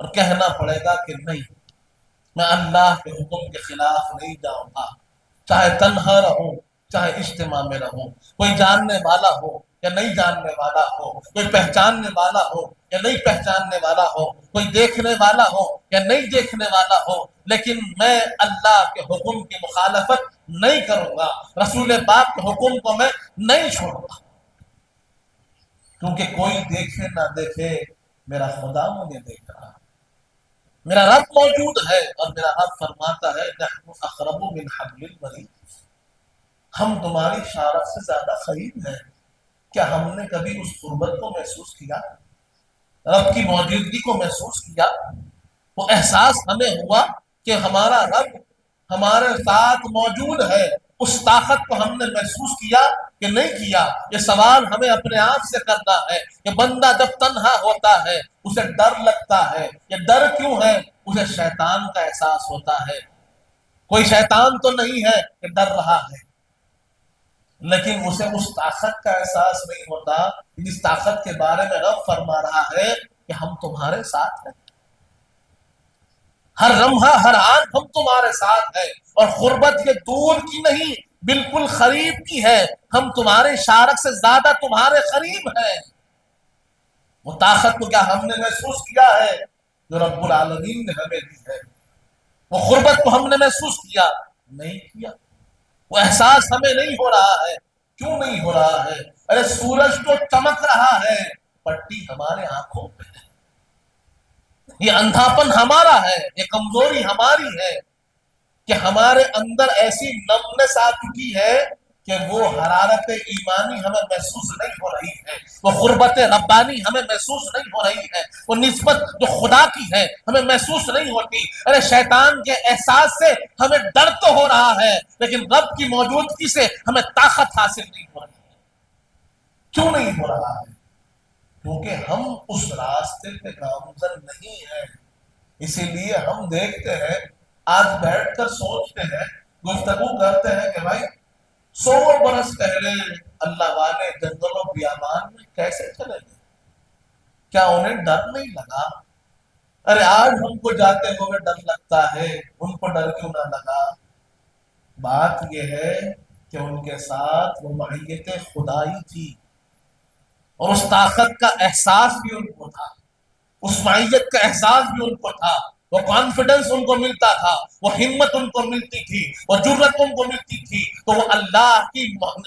B: اور کہنا پڑے گا کہ نہیں، میں اللہ کے حکم کے خلاف نہیں جاؤں گا، چاہے تنہا رہوں چاہے اجتماع میں رہوں، کوئی جاننے والا ہو یا نہیں جاننے والا ہو، کوئی پہچاننے والا ہو یا نہیں پہچاننے والا ہو، کوئی دیکھنے والا ہو یا نہیں دیکھنے والا ہو، لیکن میں اللہ کے حکم کی مخالفت نہیں کروں گا، رسول پاک کے حکم کو میں نہیں چھوڑوں گا، کیونکہ کوئی دیکھے نہ دیکھے میرا خدا مجھے دیکھ رہا ہے، میرا رب موجود ہے، اور میرا رب فرماتا ہے نحن اقرب من حبل الورید، ہم تمہاری شارف سے زیادہ قریب ہیں۔ کیا ہم نے کبھی اس قربت کو محسوس کیا، رب کی موجودگی کو محسوس کیا؟ وہ احساس ہمیں ہوا کہ ہمارا رب ہمارے ساتھ موجود ہے، اس طاقت کو ہم نے محسوس کیا کہ نہیں کیا؟ یہ سوال ہمیں اپنے آپ سے کرنا ہے کہ بندہ جب تنہا ہوتا ہے اسے ڈر لگتا ہے، یہ ڈر کیوں ہے؟ اسے شیطان کا احساس ہوتا ہے۔ کوئی شیطان تو نہیں ہے کہ ڈر رہا ہے، لیکن اسے اس طاقت کا احساس نہیں ہوتا جس طاقت کے بارے میں رب فرما رہا ہے کہ ہم تمہارے ساتھ ہیں، ہر لمحہ ہر آن ہم تمہارے ساتھ ہیں، اور قربت یہ دور کی نہیں بالکل قریب کی ہے، ہم تمہارے شارک سے زیادہ تمہارے قریب ہیں۔ وہ طاقت کو کیا ہم نے محسوس کیا ہے جو رب العالمین نے ہمیں دی ہے؟ وہ قربت کو ہم نے محسوس کیا نہیں کیا؟ وہ احساس ہمیں نہیں ہو رہا ہے؟ کیوں نہیں ہو رہا ہے؟ ارے سورج تو چمک رہا ہے، پٹی ہمارے آنکھوں پہ ہے، یہ اندھاپن ہمارا ہے، یہ کمزوری ہماری ہے کہ ہمارے اندر ایسی نمنس آ چکی ہے کہ وہ حرارت ایمانی ہمیں محسوس نہیں ہو رہی ہے، وہ قربت ربانی ہمیں محسوس نہیں ہو رہی ہے، وہ نسبت جو خدا کی ہے ہمیں محسوس نہیں ہوتی۔ ارے شیطان کے احساس سے ہمیں ڈر تو ہو رہا ہے، لیکن رب کی موجودگی سے ہمیں طاقت حاصل نہیں ہو رہی ہے۔ کیوں نہیں ہو رہا ہے؟ کیونکہ ہم اس راستے پہ گامزن نہیں ہیں، اسی لیے ہم دیکھتے ہیں، آج بیٹھ کر سوچتے ہیں، گفتگو کرتے ہیں کہ بھائی 100 برس پہلے اللہ والے جنگلوں بیابان میں کیسے چلے گئے؟ کیا انہیں ڈر نہیں لگا؟ ارے آج ہم کو جاتے ہوئے ڈر لگتا ہے، ان کو ڈر کیوں نہ لگا؟ بات یہ ہے کہ ان کے ساتھ وہ معیت خدائی تھی، اور اس طاقت کا احساس بھی ان کو تھا، اس معیت کا احساس بھی ان کو تھا، وہ کانفیڈنس ان کو ملتا تھا، وہ ہمت ان کو ملتی تھی، وہ جرأت ان کو ملتی تھی، تو وہ اللہ کی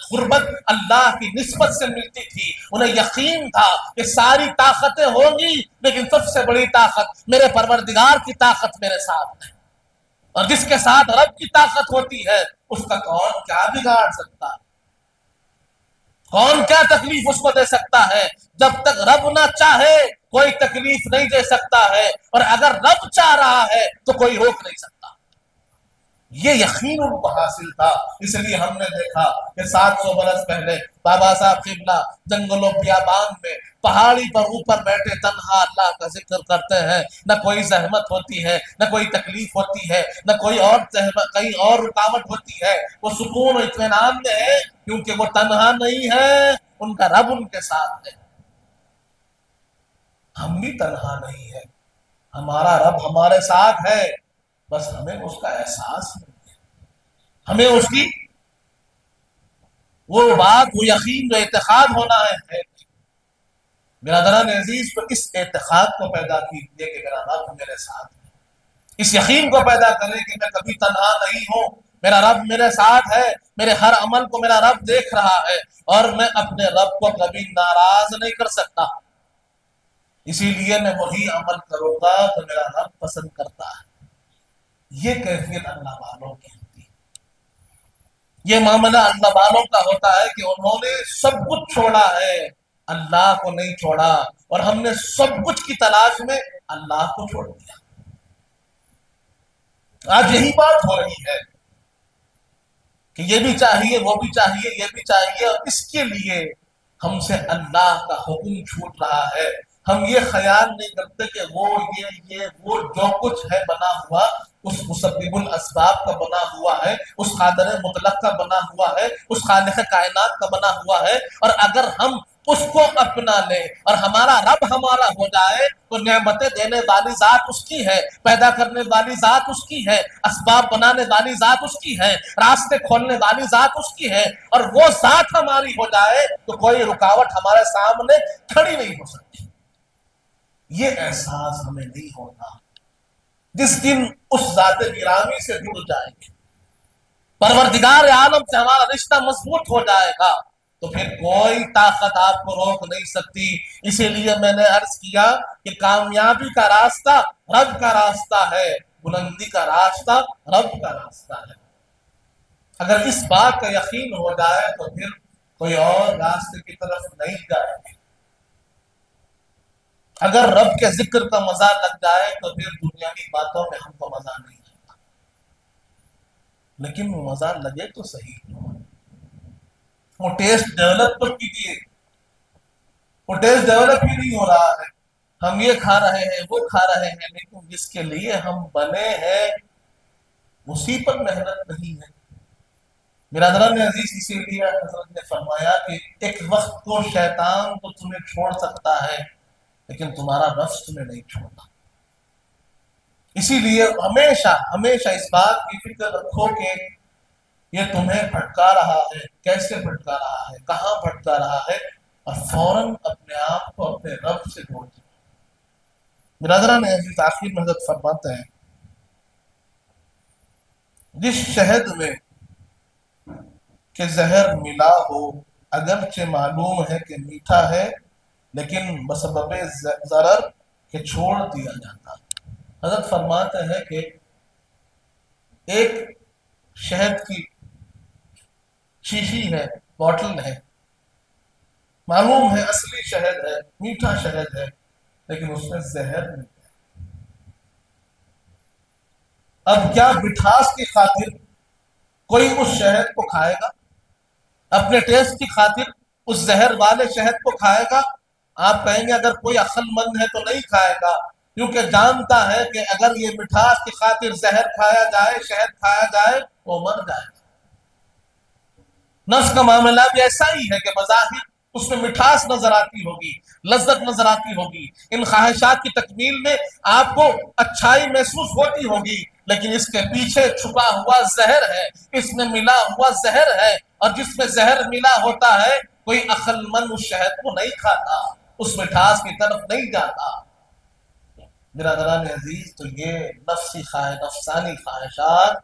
B: قربت، اللہ کی نسبت سے ملتی تھی۔ انہیں یقین تھا کہ ساری طاقتیں ہوں گی لیکن سب سے بڑی طاقت میرے پروردگار کی طاقت میرے ساتھ ہے، اور جس کے ساتھ رب کی طاقت ہوتی ہے اس کا کون کیا بگاڑ سکتا ہے، کون کیا تکلیف اس کو دے سکتا ہے؟ جب تک رب نہ چاہے کوئی تکلیف نہیں دے سکتا ہے، اور اگر رب چاہ رہا ہے تو کوئی روک نہیں سکتا۔ یہ یقین ان کو حاصل تھا، اس لیے ہم نے دیکھا کہ 700 برس پہلے بابا صاحب قبلہ جنگلوں بیابان میں پہاڑی پر اوپر بیٹھے تنہا اللہ کا ذکر کرتے ہیں، نہ کوئی زحمت ہوتی ہے، نہ کوئی تکلیف ہوتی ہے، نہ کوئی اور کہیں اور رکاوٹ ہوتی ہے، وہ سکون و اطمینان میں ہے کیونکہ وہ تنہا نہیں ہے، ان کا رب ان کے ساتھ ہے۔ ہم بھی تنہا نہیں ہے، ہمارا رب ہمارے ساتھ ہے، بس ہمیں اس کا احساس نہیں ہے، ہمیں اس کی وہ بات، وہ یقین، جو اعتقاد ہونا ہے۔ برادران عزیز، تو اس اعتقاد کو پیدا کیجیے کہ میرا رب میرے ساتھ ہے، اس یقین کو پیدا کریں کہ میں کبھی تنہا نہیں ہوں، میرا رب میرے ساتھ ہے، میرے ہر عمل کو میرا رب دیکھ رہا ہے، اور میں اپنے رب کو کبھی ناراض نہیں کر سکتا، اسی لیے میں وہی عمل کروں گا جو میرا رب پسند کرتا ہے۔ یہ کیفیت اللہ والوں کی ہوتی ہے، یہ معاملہ اللہ والوں کا ہوتا ہے کہ انہوں نے سب کچھ چھوڑا ہے، اللہ کو نہیں چھوڑا، اور ہم نے سب کچھ کی تلاش میں اللہ کو چھوڑ دیا۔ آج یہی بات ہو رہی ہے کہ یہ بھی چاہیے، وہ بھی چاہیے، یہ بھی چاہیے، اور اس کے لیے ہم سے اللہ کا حکم چھوٹ رہا ہے۔ ہم یہ خیال نہیں کرتے کہ وہ وہ جو کچھ ہے بنا ہوا اس مسبب الاسباب کا بنا ہوا ہے، اس قادر مطلق کا بنا ہوا ہے، اس خالق کائنات کا بنا ہوا ہے، اور اگر ہم اس کو اپنا لیں اور ہمارا رب ہمارا ہو جائے تو نعمتیں دینے والی ذات اس کی ہے، پیدا کرنے والی ذات اس کی ہے، اسباب بنانے والی ذات اس کی ہے، راستے کھولنے والی ذات اس کی ہے، اور وہ ذات ہماری ہو جائے تو کوئی رکاوٹ ہمارے سامنے کھڑی نہیں ہو سکتی۔ یہ احساس ہمیں نہیں ہوتا۔ جس دن اس ذات گرامی سے جڑ جائیں گے، پروردگار عالم سے ہمارا رشتہ مضبوط ہو جائے گا، تو پھر کوئی طاقت آپ کو روک نہیں سکتی۔ اسی لیے میں نے عرض کیا کہ کامیابی کا راستہ رب کا راستہ ہے، بلندی کا راستہ رب کا راستہ ہے۔ اگر اس بات کا یقین ہو جائے تو پھر کوئی اور راستے کی طرف نہیں جائے گے۔ اگر رب کے ذکر کا مزہ لگ جائے تو پھر دنیاوی باتوں میں ہم کو مزہ نہیں آتا، لیکن وہ مزہ لگے تو صحیح، وہ ٹیسٹ ڈیولپ تو کیجیے، وہ ٹیسٹ ڈیولپ ہی نہیں ہو رہا ہے، ہم یہ کھا رہے ہیں، وہ کھا رہے ہیں، لیکن جس کے لیے ہم بنے ہیں اسی پر محنت نہیں ہے۔ برادران عزیز، اسی لیے حضرت نے فرمایا کہ ایک وقت کو شیطان تو تمہیں چھوڑ سکتا ہے لیکن تمہارا نفس تمہیں نہیں چھوڑتا۔ اسی لیے ہمیشہ ہمیشہ اس بات کی فکر رکھو کہ یہ تمہیں بھٹکا رہا ہے، کیسے بھٹکا رہا ہے، کہاں بھٹکا رہا ہے، اور فوراً اپنے آپ کو اپنے رب سے جوڑ دو۔ برادران عزیز، آخر میں حضرت فرماتے ہیں جس شہد میں کہ زہر ملا ہو اگرچہ معلوم ہے کہ میٹھا ہے لیکن بسبب ضرر کے چھوڑ دیا جاتا۔ حضرت فرماتے ہیں کہ ایک شہد کی شیشی ہے، بوٹل ہے، معلوم ہے اصلی شہد ہے، میٹھا شہد ہے، لیکن اس میں زہر نہیں ہے۔ اب کیا مٹھاس کی خاطر کوئی اس شہد کو کھائے گا؟ اپنے ٹیسٹ کی خاطر اس زہر والے شہد کو کھائے گا؟ آپ کہیں گے اگر کوئی عقل مند ہے تو نہیں کھائے گا، کیونکہ جانتا ہے کہ اگر یہ مٹھاس کی خاطر زہر کھایا جائے، شہد کھایا جائے، وہ مر جائے گا۔ نفس کا معاملہ بھی ایسا ہی ہے کہ بظاہر اس میں مٹھاس نظر آتی ہوگی، لذت نظر آتی ہوگی، ان خواہشات کی تکمیل میں آپ کو اچھائی محسوس ہوتی ہوگی، لیکن اس کے پیچھے چھپا ہوا زہر ہے، اس میں ملا ہوا زہر ہے، اور جس میں زہر ملا ہوتا ہے کوئی عقل مند اس شہد کو نہیں کھاتا، اس مٹھاس کی طرف نہیں جاتا۔ برادران عزیز، تو یہ نفسانی خواہشات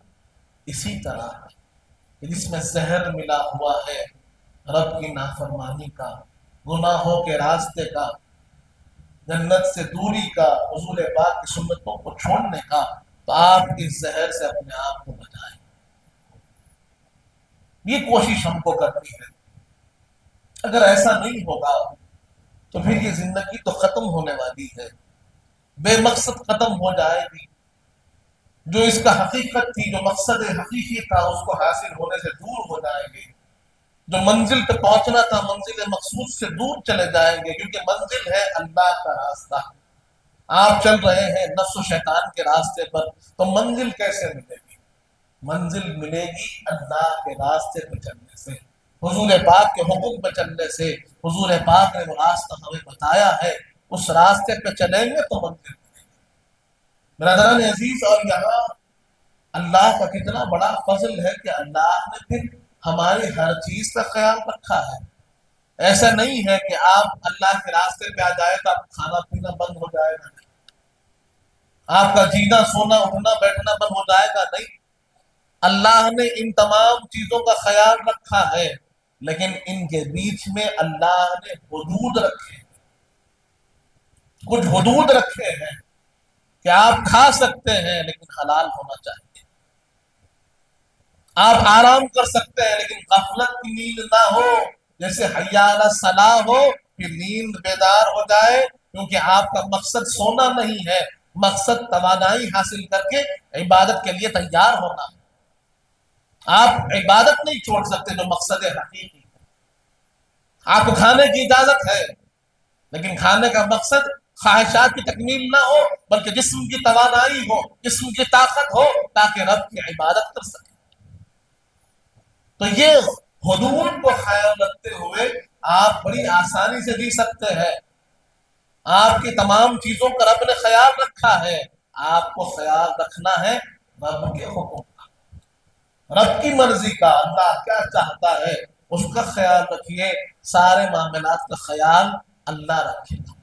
B: اسی طرح ہے، جس میں زہر ملا ہوا ہے رب کی نافرمانی کا، گناہوں کے راستے کا، جنت سے دوری کا، حضور پاک کی سنتوں کو چھوڑنے کا، تو آپ اس زہر سے اپنے آپ کو بچائیں۔ یہ کوشش ہم کو کرنی ہے۔ اگر ایسا نہیں ہوگا تو پھر یہ زندگی تو ختم ہونے والی ہے، بے مقصد ختم ہو جائے گی۔ جو اس کا حقیقت تھی، جو مقصد حقیقی تھا، اس کو حاصل ہونے سے دور ہو جائیں گے۔ جو منزل پہ پہنچنا تھا، منزل مقصود سے دور چلے جائیں گے، کیونکہ منزل ہے اللہ کا راستہ۔ آپ چل رہے ہیں نفس و شیطان کے راستے پر، تو منزل کیسے ملے گی؟ منزل ملے گی اللہ کے راستے پہ چلنے سے، حضور پاک کے حکم پہ چلنے سے۔ حضور پاک نے وہ راستہ ہمیں بتایا ہے، اس راستے پہ چلیں گے تو منزل ملے گی۔ برادران عزیز، اور یہاں اللہ کا کتنا بڑا فضل ہے کہ اللہ نے پھر ہماری ہر چیز کا خیال رکھا ہے۔ ایسا نہیں ہے کہ آپ اللہ کے راستے پہ آ جائے تو آپ کھانا پینا بند ہو جائے گا، نہیں، آپ کا جینا سونا اٹھنا بیٹھنا بند ہو جائے گا، نہیں۔ اللہ نے ان تمام چیزوں کا خیال رکھا ہے، لیکن ان کے بیچ میں اللہ نے حدود رکھے ہیں، کچھ حدود رکھے ہیں کہ آپ کھا سکتے ہیں لیکن حلال ہونا چاہیے، آپ آرام کر سکتے ہیں لیکن غفلت کی نیند نہ ہو، جیسے حی علی الصلاۃ ہو پھر نیند بیدار ہو جائے، کیونکہ آپ کا مقصد سونا نہیں ہے، مقصد توانائی حاصل کر کے عبادت کے لیے تیار ہونا ہے۔ آپ عبادت نہیں چھوڑ سکتے جو مقصد حقیقی ہے۔ آپ کو کھانے کی اجازت ہے، لیکن کھانے کا مقصد خواہشات کی تکمیل نہ ہو، بلکہ جسم کی توانائی ہو، جسم کی طاقت ہو، تاکہ رب کی عبادت کر سکے۔ تو یہ حدود کو خیال رکھتے ہوئے آپ بڑی آسانی سے جی سکتے ہیں۔ آپ کی تمام چیزوں کا رب نے خیال رکھا ہے، آپ کو خیال رکھنا ہے رب کے حکم کا، رب کی مرضی کا، اللہ کیا چاہتا ہے اس کا خیال رکھیے، سارے معاملات کا خیال اللہ رکھے گا۔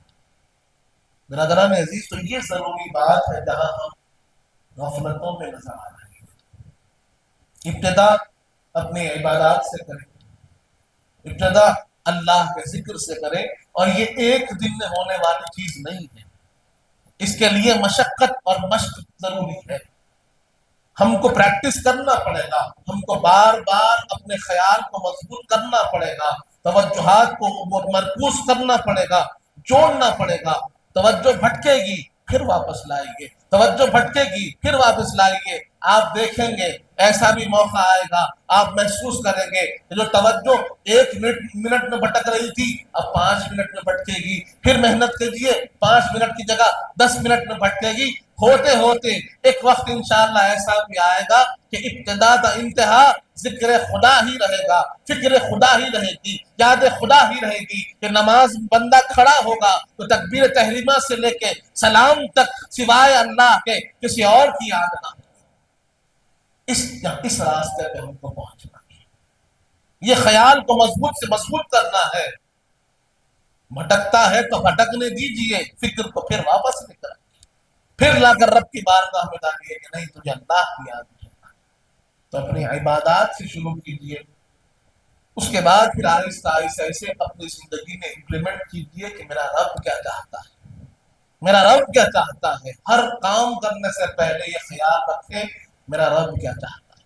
B: برادران عزیز، تو یہ ضروری بات ہے جہاں ہم غفلتوں میں نظر آ رہے ہیں۔ ابتدا اپنی عبادات سے کریں، ابتدا اللہ کے ذکر سے کریں، اور یہ ایک دن میں ہونے والی چیز نہیں ہے، اس کے لیے مشقت اور مشق ضروری ہے۔ ہم کو پریکٹس کرنا پڑے گا، ہم کو بار بار اپنے خیال کو مضبوط کرنا پڑے گا، توجہات کو مرکوز کرنا پڑے گا، جوڑنا پڑے گا۔ توجہ بھٹکے گی پھر واپس لائیں گے، توجہ بھٹکے گی پھر واپس لائیں گے۔ آپ دیکھیں گے ایسا بھی موقع آئے گا، آپ محسوس کریں گے کہ جو توجہ 1 منٹ میں بھٹک رہی تھی اب 5 منٹ میں بھٹکے گی، پھر محنت کیجیے 5 منٹ کی جگہ 10 منٹ میں بھٹکے گی۔ ہوتے ہوتے ایک وقت انشاءاللہ ایسا بھی آئے گا کہ ابتدا تا انتہا ذکر خدا ہی رہے گا، فکر خدا ہی رہے گی، یاد خدا ہی رہے گی، کہ نماز بندہ کھڑا ہوگا تو تکبیر تحریمہ سے لے کے سلام تک سوائے اللہ کے کسی اور کی یاد نہ ہوگی۔ اس راستے پہ ہم کو پہنچنا ہے، یہ خیال کو مضبوط سے مضبوط کرنا ہے۔ بھٹکتا ہے تو بھٹکنے دیجئے، فکر کو پھر واپس لے کر پھر لا کر رب کی بارگاہ میں ڈالیے کہ نہیں تجھے اللہ کی یاد ہے، تو اپنی عبادات سے شروع کیجئے، اس کے بعد پھر آہستہ آہستہ ایسے اپنی زندگی میں امپلیمنٹ کیجئے کہ میرا رب کیا چاہتا ہے، میرا رب کیا چاہتا ہے۔ ہر کام کرنے سے پہلے یہ خیال رکھیں میرا رب کیا چاہتا ہے۔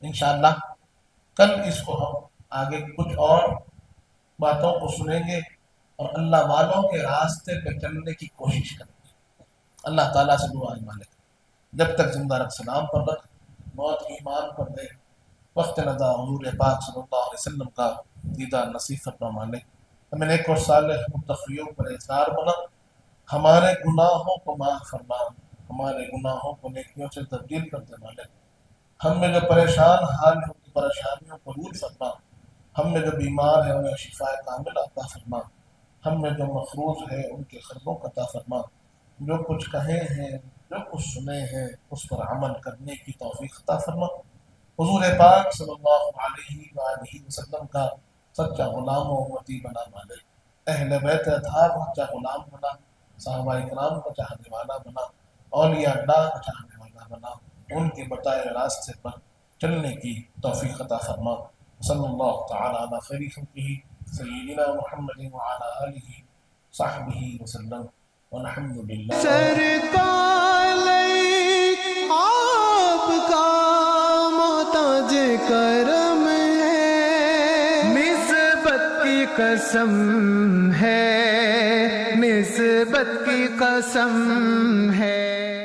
B: انشاءاللہ کل اس کو ہم آگے کچھ اور باتوں کو سنیں گے اور اللہ والوں کے راستے پہ چلنے کی کوشش کریں گے۔ اللہ تعالیٰ سے دعا ہے مالک جب تک زندہ رکھ، سلام پر رکھ، موت ایمان پر دے، وقت ندا حضور پاک صلی اللہ علیہ وسلم کا دیدار نصیب فرما مالک۔ ہمیں نیک اور صالح متقیوں پر پرہیزگار بنا، ہمارے گناہوں کو معاف فرما، ہمارے گناہوں کو نیکیوں سے تبدیل کر دے مالک، ہم میں جو پریشان حال ہے ان کی پریشانیوں کو دور فرما، ہم میں جو بیمار ہے انہیں شفاء کامل عطا فرما، ہم میں جو مفروض ہے ان کے قربوں کو عطا فرما، جو کچھ کہے ہیں جو کچھ سنے ہیں اس پر عمل کرنے کی توفیق عطا فرما۔ حضور پاک صلی اللہ علیہ وآلہ وسلم کا سچا غلام و امتی بنا مالک، اہل بیت اطہار کا سچا غلام بنا، صحابہ کرام کا چاہنے والا بنا، اولیاء اللہ کا چاہنے والا بنا، ان کے بتائے راستے پر چلنے کی توفیق عطا فرما۔ صلی اللہ تعالی علی خیر خلقہ سیدنا محمد وعلی آلہ صحبہ وسلم والحمد للہ۔
C: سرکار آپ کا محتاج کرم ہے، نسبت کی قسم ہے، نسبت کی قسم ہے۔